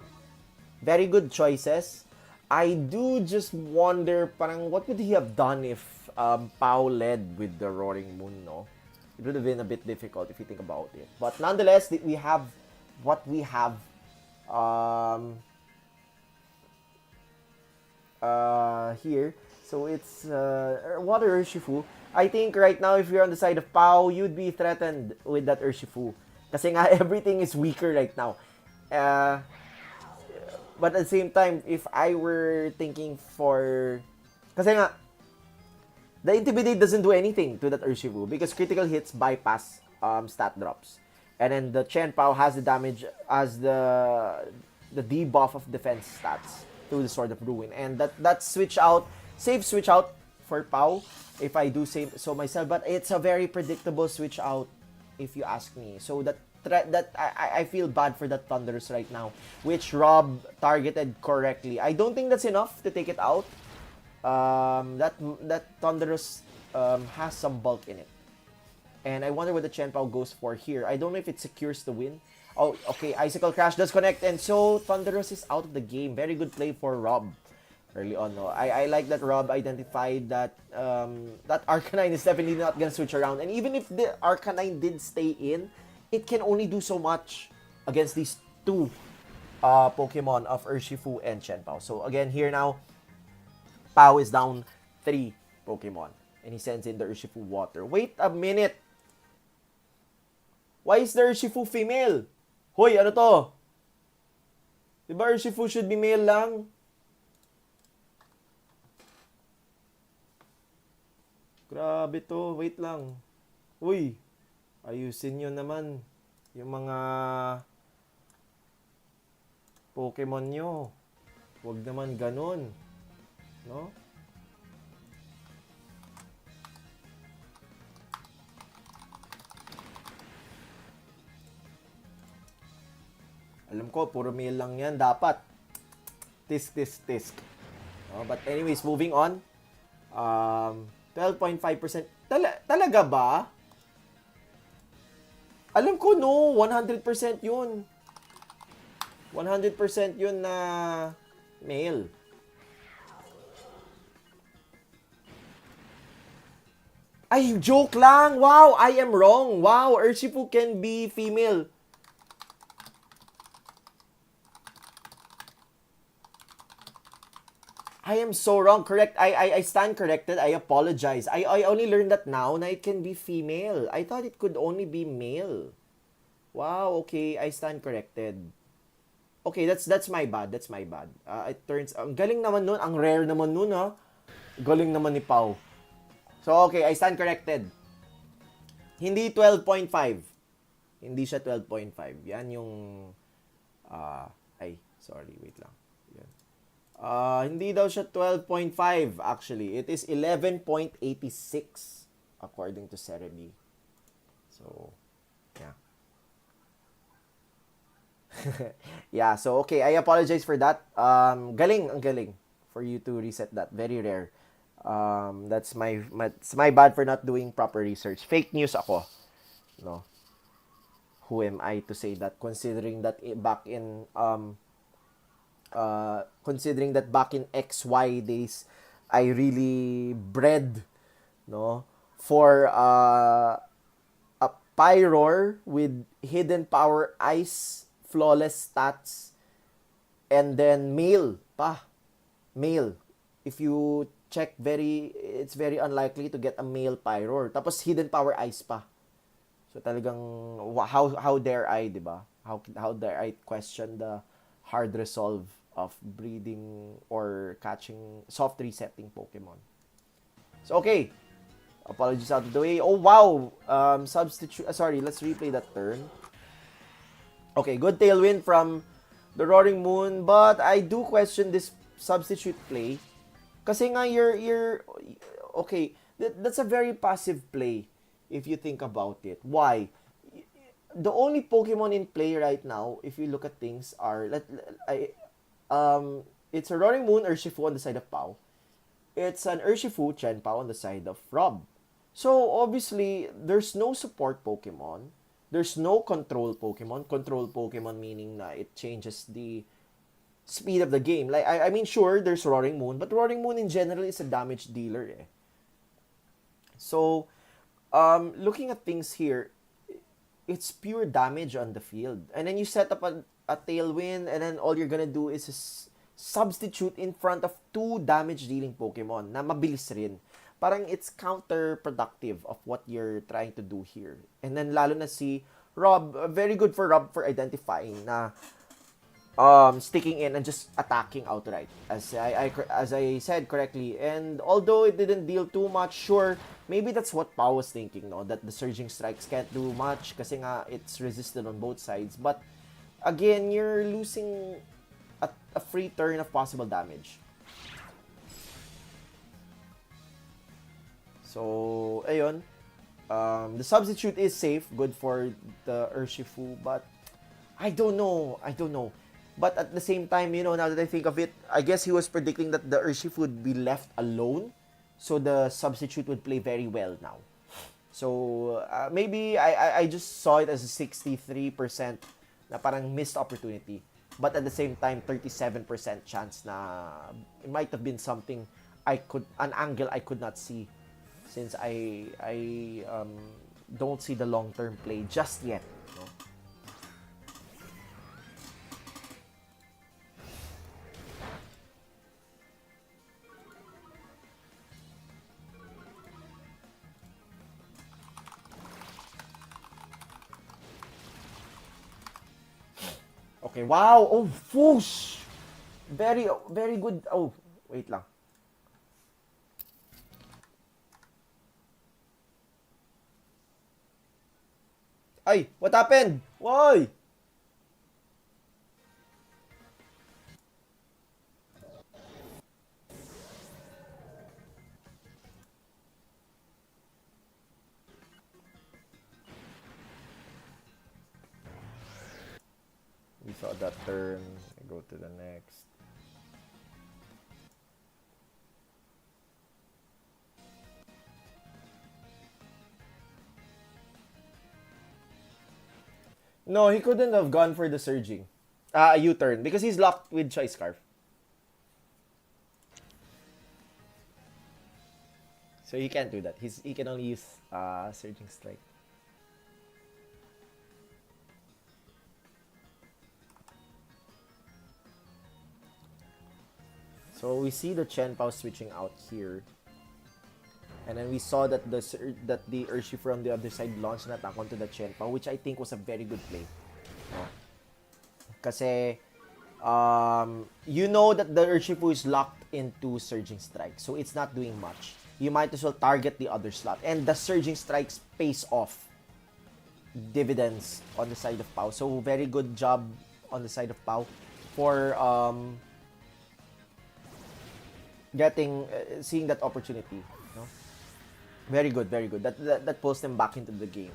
Very good choices. I do just wonder, parang, what would he have done if Pau led with the Roaring Moon, no? It would have been a bit difficult if you think about it. But nonetheless, we have what we have here. So it's Water Urshifu. I think right now, if you're on the side of Pau, you'd be threatened with that Urshifu. Kasi nga, everything is weaker right now. But at the same time, if I were thinking for... Kasi nga, the Intimidate doesn't do anything to that Urshifu because critical hits bypass stat drops. And then the Chen Pao has the damage as the debuff of defense stats through the Sword of Ruin. And that switch out, safe switch out for Pau, if I do say so myself. But it's a very predictable switch out, if you ask me. So I feel bad for that Thunderous right now, which Rob targeted correctly. I don't think that's enough to take it out. That Thunderous has some bulk in it. And I wonder what the Chen Pao goes for here. I don't know if it secures the win. Oh, okay. Icicle Crash does connect. And so Thunderous is out of the game. Very good play for Rob early on. No? I like that Rob identified that that Arcanine is definitely not going to switch around. And even if the Arcanine did stay in, it can only do so much against these two Pokemon of Urshifu and Chen Pao. So again, here now, Pao is down 3 Pokemon. And he sends in the Urshifu Water. Wait a minute! Why is the Urshifu female? Hoy, ano to? Diba Urshifu should be male lang? Grabe to. Wait lang. Uy, ayusin nyo naman yung mga Pokemon nyo. Huwag naman ganun. No? Alam ko, puro male lang yan. Dapat. Tisk. But anyways, moving on. 12.5%. Talaga ba? Alam ko, no. 100% yun. 100% yun na male. Ay, joke lang. Wow, I am wrong. Wow, Urshifu can be female. I am so wrong. Correct. I stand corrected. I apologize. I only learned that now na it can be female. I thought it could only be male. Wow, okay. I stand corrected. Okay, that's my bad. That's my bad. It turns ang galing naman nun. Ang rare naman nun, ha. Galing naman ni Pau. So, okay, I stand corrected. Hindi 12.5. Hindi siya 12.5. Yan yung sorry, wait lang. Yan. Hindi daw siya 12.5 actually. It is 11.86 according to Cerebi. So, yeah. Yeah, so okay, I apologize for that. Ang galing for you to reset that. Very rare. That's it's my bad for not doing proper research. Fake news ako, no? Who am I to say that considering that back in XY days I really bred, no, for a Pyroar with hidden power ice, flawless stats, and then male. If you check, it's very unlikely to get a male Pyroar. Tapos hidden power ice pa. So talagang how dare I, 'di ba? How dare I question the hard resolve of breeding or catching soft resetting Pokemon. So okay, apologies out of the way. Oh wow, substitute. Sorry, let's replay that turn. Okay, good tailwind from the Roaring Moon, but I do question this substitute play. Kasi nga you're okay, that's a very passive play if you think about it. Why? The only Pokemon in play right now, if you look at things, are it's a Roaring Moon Urshifu on the side of Pau. It's an Urshifu Chenpao on the side of Rob. So obviously, there's no support Pokemon. There's no control Pokemon. Control Pokemon meaning na it changes the speed of the game. Like I mean, sure, there's Roaring Moon, but Roaring Moon in general is a damage dealer. Eh. So, looking at things here, it's pure damage on the field. And then you set up a Tailwind, and then all you're gonna do is substitute in front of two damage-dealing Pokemon na mabilis rin. Parang it's counterproductive of what you're trying to do here. And then lalo na si Rob, very good for Rob for identifying na sticking in and just attacking outright, as I said correctly. And although it didn't deal too much, sure, maybe that's what Pao was thinking, no, that the surging strikes can't do much kasi nga it's resisted on both sides. But again, you're losing a free turn of possible damage. So ayun, the substitute is safe, good for the Urshifu, but I don't know. But at the same time, you know, now that I think of it, I guess he was predicting that the Urshifu would be left alone. So the substitute would play very well now. So maybe I just saw it as a 63% na parang missed opportunity. But at the same time, 37% chance na it might have been something an angle I could not see, since I don't see the long-term play just yet. No? Okay, wow! Oh, whoosh! Very, very good. Oh, wait lang. Ay, what happened? Why? We saw that turn. I go to the next. No, he couldn't have gone for the surging. A U-turn because he's locked with Choice Scarf. So he can't do that. He can only use Surging Strike. So we see the Chenpao switching out here. And then we saw that the Urshifu from the other side launched an attack onto the Chenpao, which I think was a very good play. No? Kasi you know that the Urshifu is locked into Surging Strike, so it's not doing much. You might as well target the other slot. And the Surging Strikes pays off dividends on the side of Pau. So very good job on the side of Pau for seeing that opportunity. No? Very good, very good. That pulls them back into the game.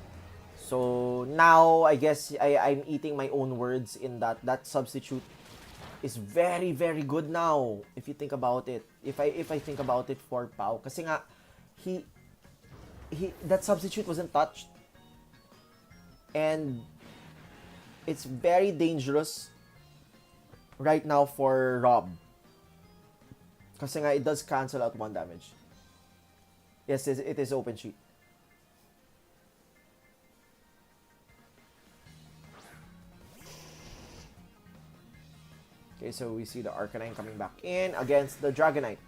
So now I guess I'm eating my own words in that substitute is very very good now if you think about it. If I think about it for Pau kasi nga he that substitute wasn't touched, and it's very dangerous right now for Rob kasi nga it does cancel out 1 damage. Yes, it is open sheet. Okay, so we see the Arcanine coming back in against the Dragonite.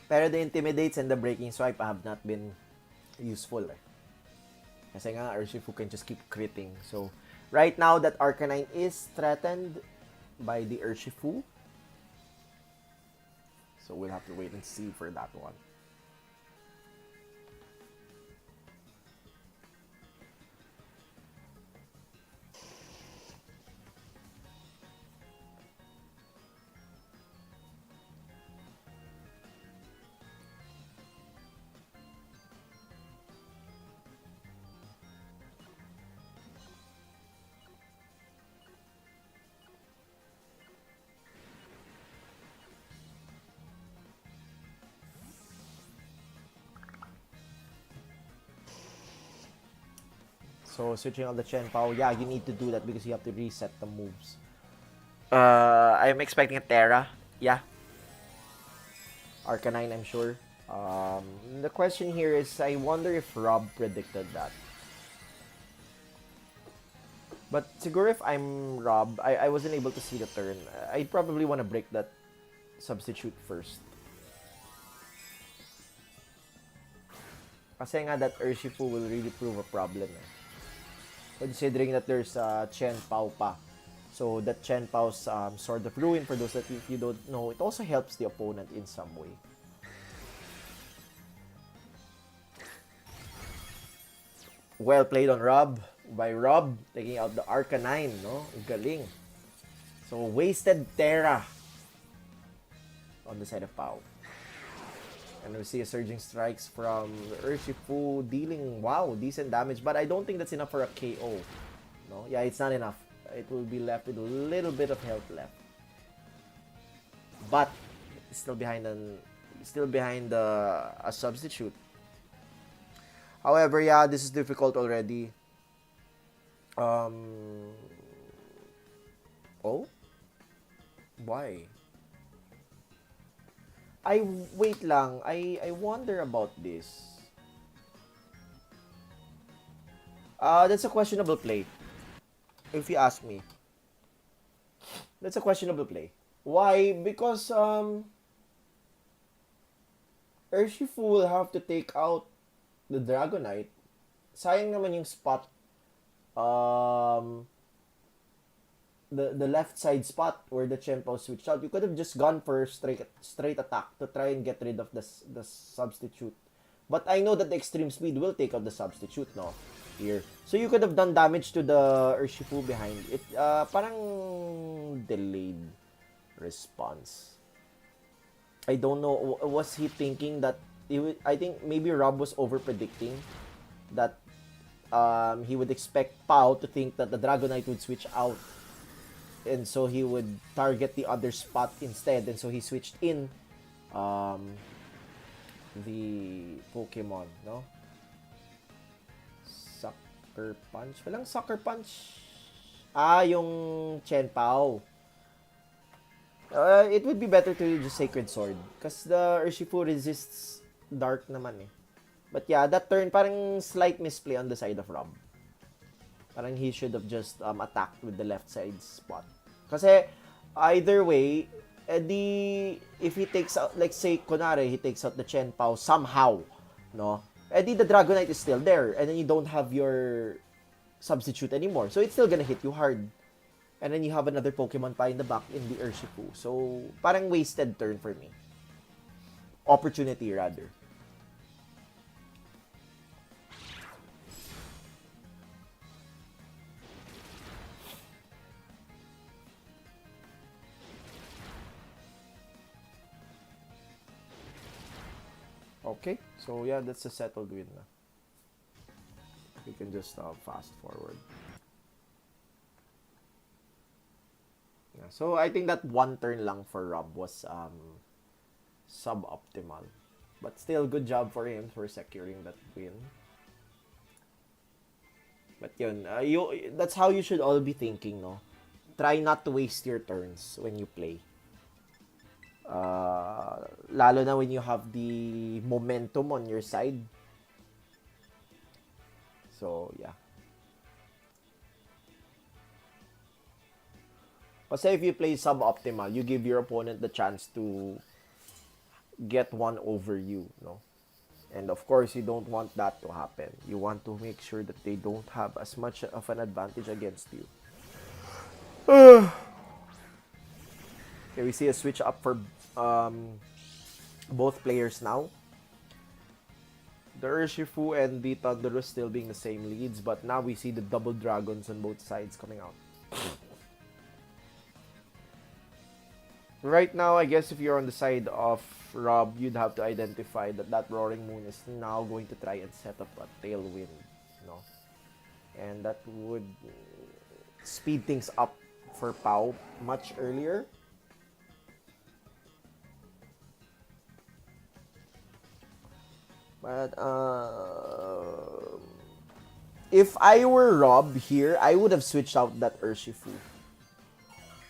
Pero the Intimidates and the Breaking Swipe have not been useful. Kasi nga, Urshifu can just keep critting. So, right now, that Arcanine is threatened by the Urshifu. So, we'll have to wait and see for that one. So, switching on the Chen Pao, yeah, you need to do that because you have to reset the moves. I'm expecting a Terra. Yeah. Arcanine, I'm sure. The question here is, I wonder if Rob predicted that. But siguro if I'm Rob, I wasn't able to see the turn. I probably want to break that substitute first. Kasi nga that Urshifu will really prove a problem. Considering that there's Chen Pao pa. So that Chen Pao's Sword of Ruin, for those that if you don't know, it also helps the opponent in some way. Well played on Rob. By Rob, taking out the Arcanine, no? Galing. So wasted Terra on the side of Pao. And we see a Surging Strikes from Urshifu dealing, wow, decent damage. But I don't think that's enough for a KO. No? Yeah, it's not enough. It will be left with a little bit of health left. But, still behind a substitute. However, yeah, this is difficult already. Oh? Why? Wait lang. I wonder about this. That's a questionable play. If you ask me. That's a questionable play. Why? Because Urshifu will have to take out the Dragonite. Sayang naman yung spot. The left side spot where the Chien-Pao switched out. You could have just gone for straight attack to try and get rid of the substitute. But I know that the extreme speed will take out the substitute, no? Here. So you could have done damage to the Urshifu behind it. Parang delayed response. I don't know. Was he thinking that... I think maybe Rob was over-predicting that he would expect Pao to think that the Dragonite would switch out. And so he would target the other spot instead. And so he switched in the Pokemon, no? Sucker Punch. Walang Sucker Punch. Yung Chien-Pao. It would be better to just Sacred Sword. Because the Urshifu resists Dark naman eh. But yeah, that turn, parang slight misplay on the side of Rob. Parang he should have just attacked with the left side spot. Kasi, either way, if he takes out, like say, kunwari, he takes out the Chien-Pao somehow, no? The Dragonite is still there, and then you don't have your substitute anymore. So, it's still gonna hit you hard. And then you have another Pokemon pa in the back in the Urshifu. So, parang wasted turn for me. Opportunity, rather. Okay, so yeah, that's a settled win na. We can just fast forward. Yeah, so I think that one turn lang for Rob was suboptimal. But still, good job for him for securing that win. But yun, that's how you should all be thinking, no? Try not to waste your turns when you play. Lalo na when you have the momentum on your side. So, yeah. Kasi if you play suboptimal, you give your opponent the chance to get one over you, no? And of course, you don't want that to happen. You want to make sure that they don't have as much of an advantage against you. Okay, we see a switch up for both players now. The Urshifu and the Thunderous still being the same leads, but now we see the double dragons on both sides coming out. Right now, I guess if you're on the side of Rob, you'd have to identify that that Roaring Moon is now going to try and set up a tailwind, no? And that would speed things up for Pau much earlier. But if I were Rob here, I would have switched out that Urshifu.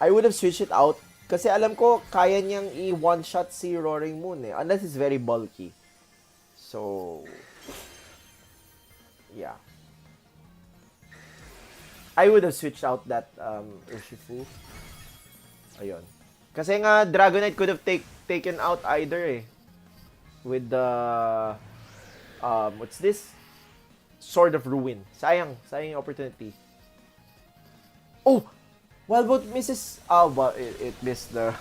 I would have switched it out kasi alam ko kaya niyang i-one-shot si Roaring Moon eh. Unless it's very bulky. So, yeah. I would have switched out that Urshifu. Ayun. Kasi nga, Dragonite could have taken out either eh. With the, what's this? Sword of Ruin. Sayang yung opportunity. Oh! Wildbolt misses, well, it missed the,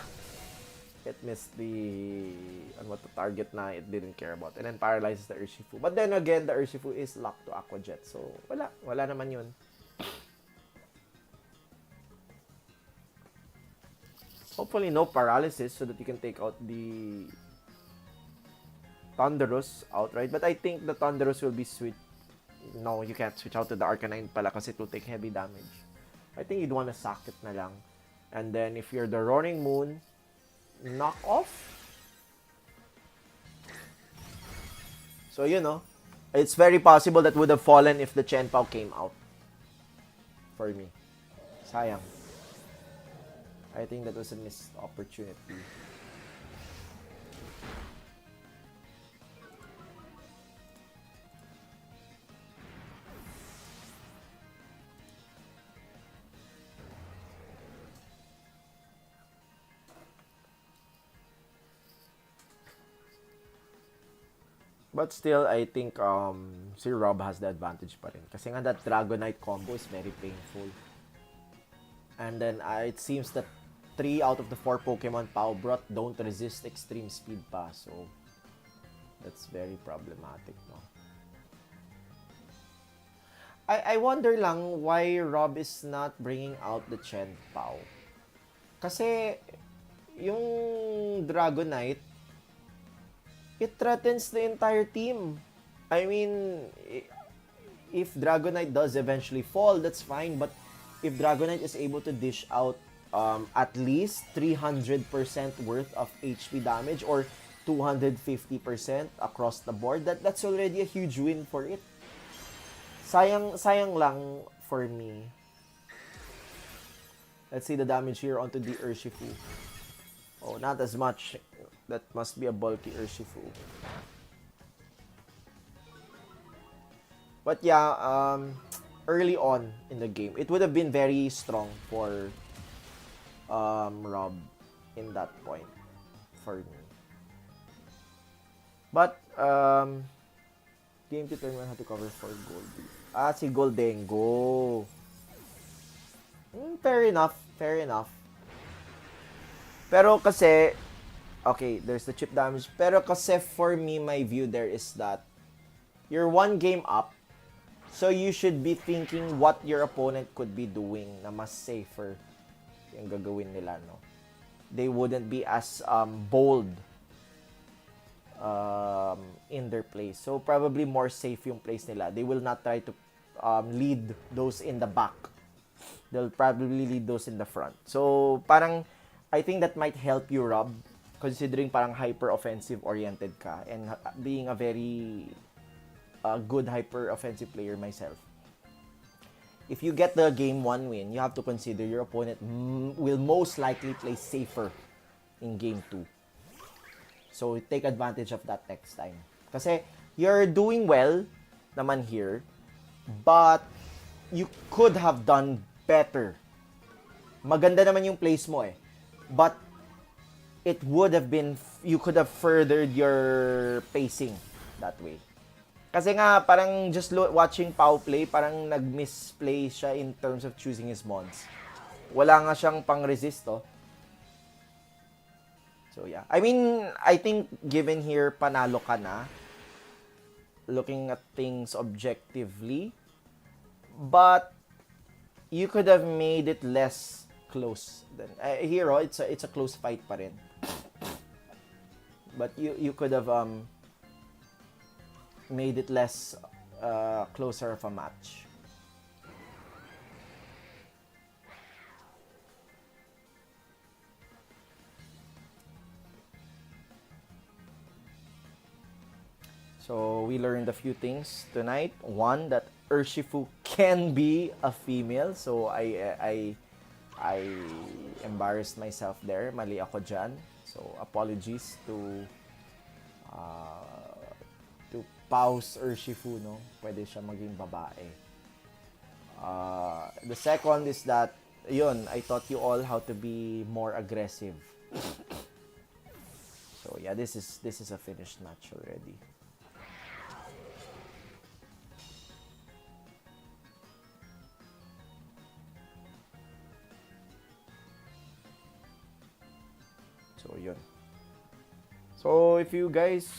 on what the target na it didn't care about. And then paralyzes the Urshifu. But then again, the Urshifu is locked to Aqua Jet. So, wala naman yun. Hopefully no paralysis so that you can take out the Thunderous outright. But I think the Thunderous will be switched. No, you can't switch out to the Arcanine pala kasi it will take heavy damage. I think you'd want to sack it na lang. And then if you're the Roaring Moon, knock off. So, you know, it's very possible that would have fallen if the Chen Pao came out. For me. Sayang. I think that was a missed opportunity. But still, I think si Rob has the advantage pa rin. Kasi nga that Dragonite combo is very painful. And then it seems that 3 out of the 4 Pokemon Pau brought don't resist extreme speed pa. So, that's very problematic, no? I wonder lang why Rob is not bringing out the Chen Pao. Kasi, yung Dragonite, it threatens the entire team. I mean, if Dragonite does eventually fall, that's fine. But if Dragonite is able to dish out at least 300% worth of HP damage or 250% across the board, that's already a huge win for it. Sayang lang for me. Let's see the damage here onto the Urshifu. Oh, not as much. That must be a bulky Urshifu. But yeah, early on in the game, it would have been very strong for Rob in that point for me. But game to tournament had to cover for Goldie. Si Goldengo. Fair enough. Pero kasi, okay, there's the chip damage. Pero kasi for me, my view there is that you're one game up, so you should be thinking what your opponent could be doing na mas safer yung gagawin nila, no? They wouldn't be as bold in their plays. So, probably more safe yung plays nila. They will not try to lead those in the back. They'll probably lead those in the front. So, parang, I think that might help you, Rob, considering parang hyper-offensive oriented ka and being a very good hyper-offensive player myself. If you get the game 1 win, you have to consider your opponent will most likely play safer in game 2. So, take advantage of that next time. Kasi, you're doing well naman here, but you could have done better. Maganda naman yung plays mo eh. But, it would have been, you could have furthered your pacing that way. Kasi nga, parang just watching Pau play, parang nag-misplay siya in terms of choosing his mons. Wala nga siyang pang-resist, oh. So, yeah. I mean, I think given here, panalo ka na. Looking at things objectively. But, you could have made it less close. Here, oh, it's a close fight pa rin. But, you could have made it less closer of a match. So, we learned a few things tonight. One, that Urshifu can be a female. So, I embarrassed myself there. Mali ako dyan. So, apologies to Paus Urshifu, no? Pwede siya maging babae. The second is that, yun, I taught you all how to be more aggressive. So, yeah, this is a finished match already. So, yun. So, if you guys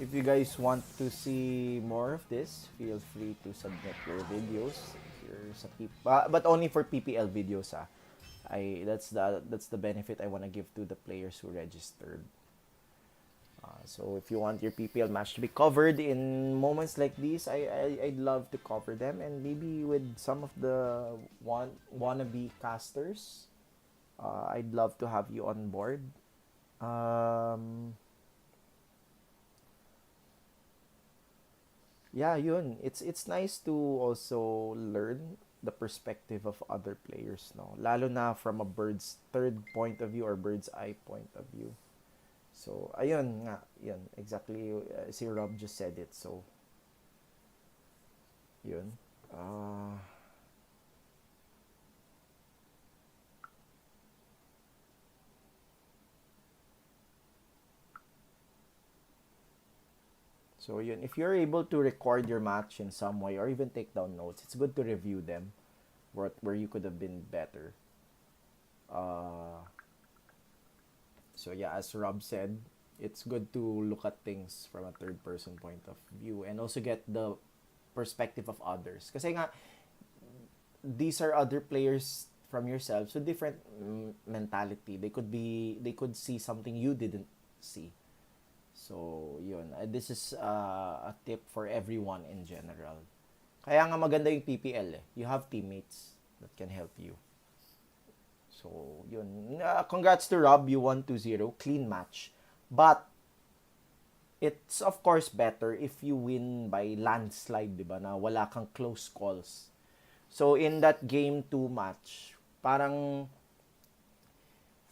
if you guys want to see more of this, feel free to submit your videos. But only for PPL videos, ah. That's the benefit I want to give to the players who registered. So if you want your PPL match to be covered in moments like these, I'd love to cover them, and maybe with some of the wannabe casters, I'd love to have you on board. Yeah, yun. It's nice to also learn the perspective of other players, no? Lalo na from a bird's third point of view or bird's eye point of view. So, ayun nga, yun. Exactly, si Rob just said it. So, yun. So, yun. If you're able to record your match in some way or even take down notes, it's good to review them where you could have been better. So, yeah, as Rob said, it's good to look at things from a third-person point of view and also get the perspective of others. Kasi nga, these are other players from yourself, so different mentality. They could see something you didn't see. So, yun. This is a tip for everyone in general. Kaya nga maganda yung PPL eh. You have teammates that can help you. So, yun. Congrats to Rob. You won 2-0. Clean match. But, it's of course better if you win by landslide, di ba? Na wala kang close calls. So, in that game 2 match, parang,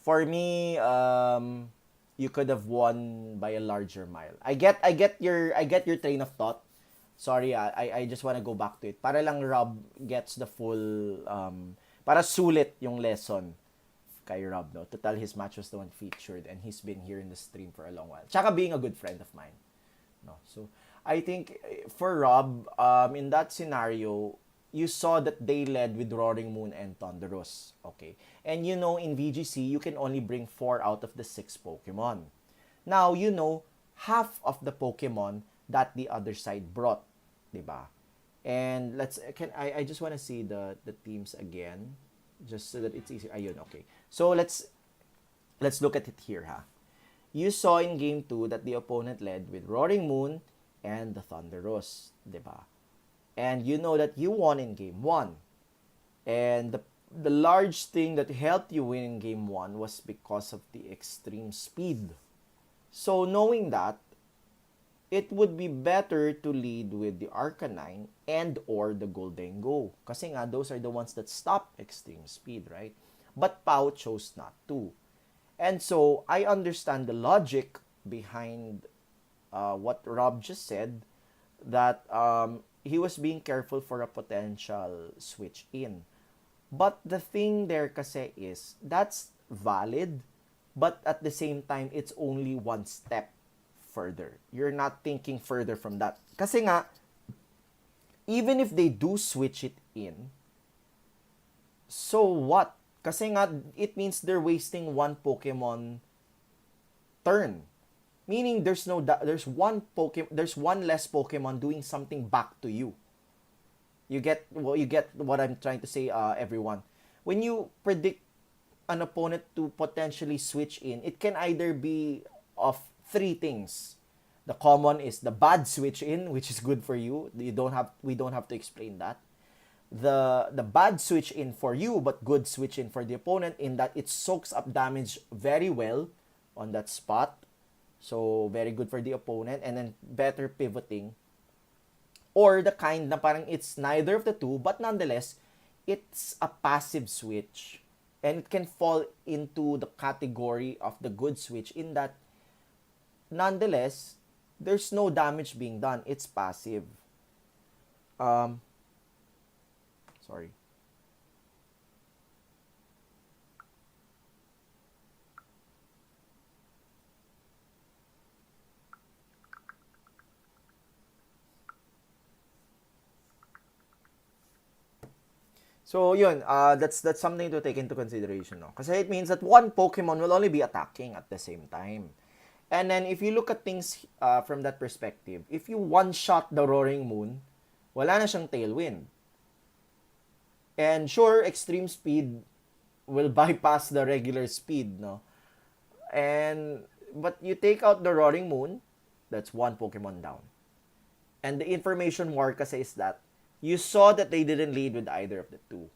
for me, you could have won by a larger mile. I get your train of thought. Sorry, I just wanna go back to it. Para lang Rob gets the full para sulit yung lesson kay Rob, no? Total, his match was the one featured and he's been here in the stream for a long while. Tsaka being a good friend of mine. No? So, I think for Rob, in that scenario, you saw that they led with Roaring Moon and Thunderous. Okay. And you know, in VGC, you can only bring 4 out of the 6 Pokemon. Now, you know, half of the Pokemon that the other side brought. Diba? And I just want to see the teams again. just so that it's easier. Ayun, okay. So let's look at it here, ha. You saw in game 2 that the opponent led with Roaring Moon and the Thunderous, 'di ba? And you know that you won in game 1. And the large thing that helped you win in game 1 was because of the extreme speed. So knowing that, it would be better to lead with the Arcanine and or the Golden Go. Kasi nga, those are the ones that stop extreme speed, right? But Pau chose not to. And so, I understand the logic behind what Rob just said, that he was being careful for a potential switch in. But the thing there kasi is, that's valid, but at the same time, it's only one step further. You're not thinking further from that. Kasi nga, even if they do switch it in, so what? Kasi nga, it means they're wasting one Pokemon turn. Meaning there's there's one less Pokemon doing something back to you. You get what I'm trying to say, everyone. When you predict an opponent to potentially switch in, it can either be of three things. The common is the bad switch in, which is good for you. We don't have to explain that. The bad switch in for you, but good switch in for the opponent, in that it soaks up damage very well on that spot. So very good for the opponent, and then better pivoting. Or the kind na parang it's neither of the two, but nonetheless, it's a passive switch. And it can fall into the category of the good switch, in that, nonetheless, there's no damage being done. It's passive. Sorry. So, yun, that's something to take into consideration, no? Kasi it means that one Pokemon will only be attacking at the same time. And then, if you look at things from that perspective, if you one-shot the Roaring Moon, wala na siyang Tailwind. And sure, extreme speed will bypass the regular speed, no? But you take out the Roaring Moon, that's one Pokemon down. And the information war kasi is that you saw that they didn't lead with either of the two.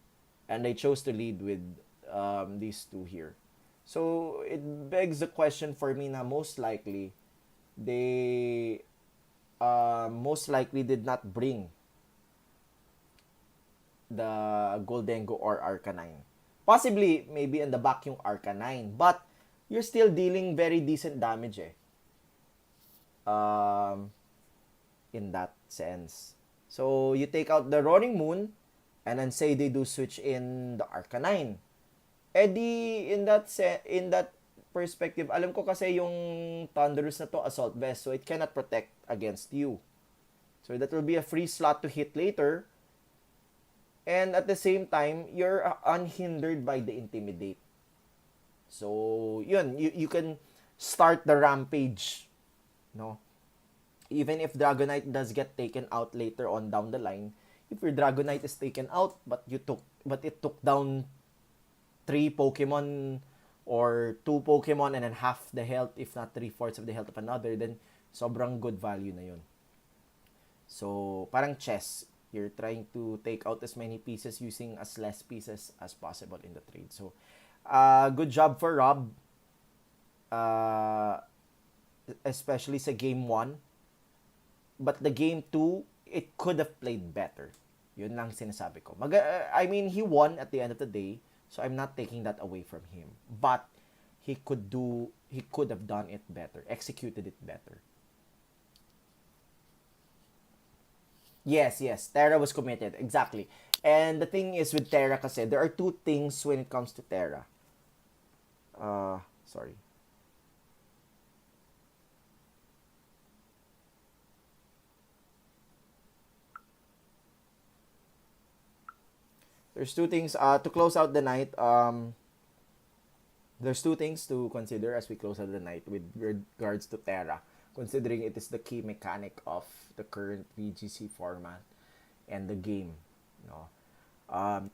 And they chose to lead with these two here. So, it begs the question for me na most likely, they most likely did not bring the Goldengo or Arcanine. Possibly, maybe in the back yung Arcanine. But, you're still dealing very decent damage in that sense. So, you take out the Roaring Moon, and then say they do switch in the Arcanine. In that perspective, alam ko kasi yung Thunderous na to, Assault Vest, so it cannot protect against you. So, that will be a free slot to hit later. And at the same time, you're unhindered by the Intimidate. So, yun, you can start the rampage, no? Even if Dragonite does get taken out later on down the line, if your Dragonite is taken out, but it took down 3 Pokemon or 2 Pokemon and then half the health, if not 3/4 of the health of another, then sobrang good value na yun. So, parang chess. You're trying to take out as many pieces using as less pieces as possible in the trade. So, good job for Rob. Especially sa game 1. But the game 2, it could have played better. Yun lang sinasabi ko. I mean, he won at the end of the day, so I'm not taking that away from him. But he could have done it better, executed it better. Yes, Terra was committed. Exactly. And the thing is with Terra kasi, there are two things when it comes to Terra. Sorry. There's two things to close out the night. There's two things to consider as we close out the night with regards to Terra, considering it is the key mechanic of the current VGC format and the game. No,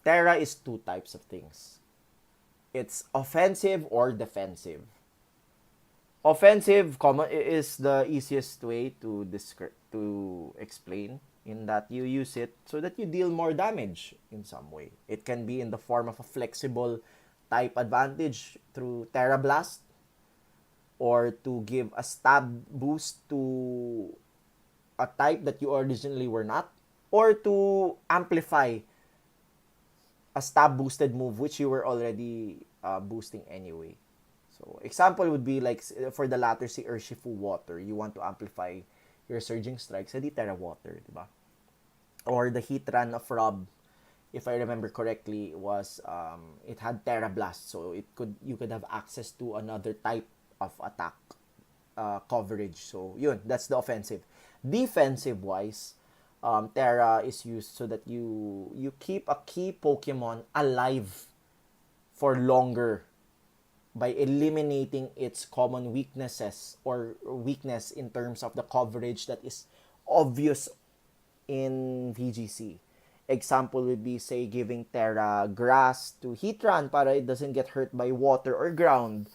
Terra is two types of things. It's offensive or defensive. Offensive common is the easiest way to explain, in that you use it so that you deal more damage in some way. It can be in the form of a flexible type advantage through Terra Blast, or to give a stab boost to a type that you originally were not, or to amplify a stab boosted move which you were already boosting anyway. So example would be like for the latter, si Urshifu Water, you want to amplify your surging strikes, edi Terra Water, di ba? Or the heat run of Rob, if I remember correctly, was it had Terra Blast, so you could have access to another type of attack coverage. So yun, that's the offensive. Defensive wise, Terra is used so that you keep a key Pokemon alive for longer by eliminating its common weaknesses or weakness in terms of the coverage that is obvious in VGC. Example would be, say, giving Terra Grass to Heatran para it doesn't get hurt by water or ground,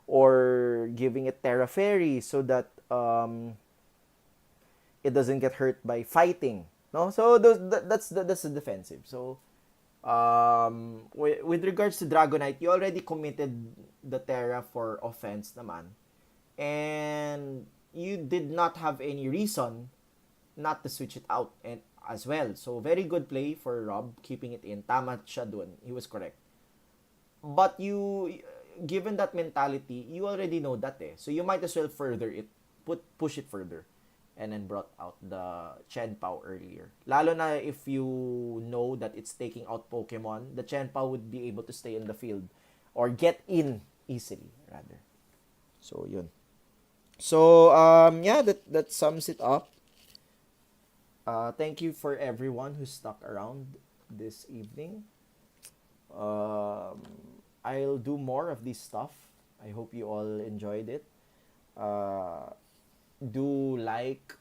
or giving it Terra Fairy so that it doesn't get hurt by fighting. No, so that's the defensive. So with regards to Dragonite, you already committed the Terra for offense naman, and you did not have any reason not to switch it out and as well. So very good play for Rob keeping it in. Tama siya dun. He was correct. But given that mentality, you already know that eh. So you might as well further it, push it further, and then brought out the Chen Pao earlier. Lalo na if you know that it's taking out Pokemon, the Chen Pao would be able to stay in the field or get in easily rather. So yun. So yeah, that sums it up. Thank you for everyone who stuck around this evening. I'll do more of this stuff. I hope you all enjoyed it. Do like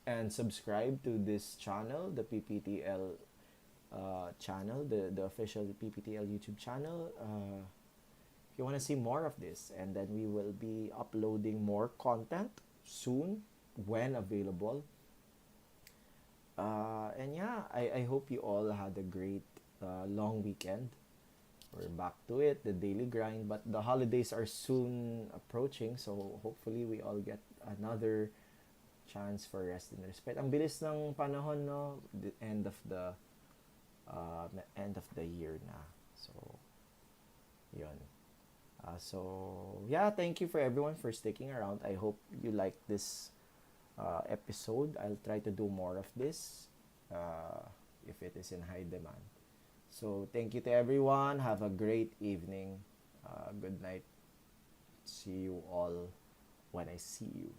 and subscribe to this channel, the PPTL channel, the official PPTL YouTube channel. If you want to see more of this, and then we will be uploading more content soon when available. And yeah, I hope you all had a great long weekend. We're back to it, the daily grind, but the holidays are soon approaching, so hopefully we all get another chance for rest and respect. Ang bilis ng panahon, no? The end of the year na. So, yun. So, yeah, thank you for everyone for sticking around. I hope you like this episode. I'll try to do more of this if it is in high demand. So, thank you to everyone. Have a great evening. Good night. See you all when I see you.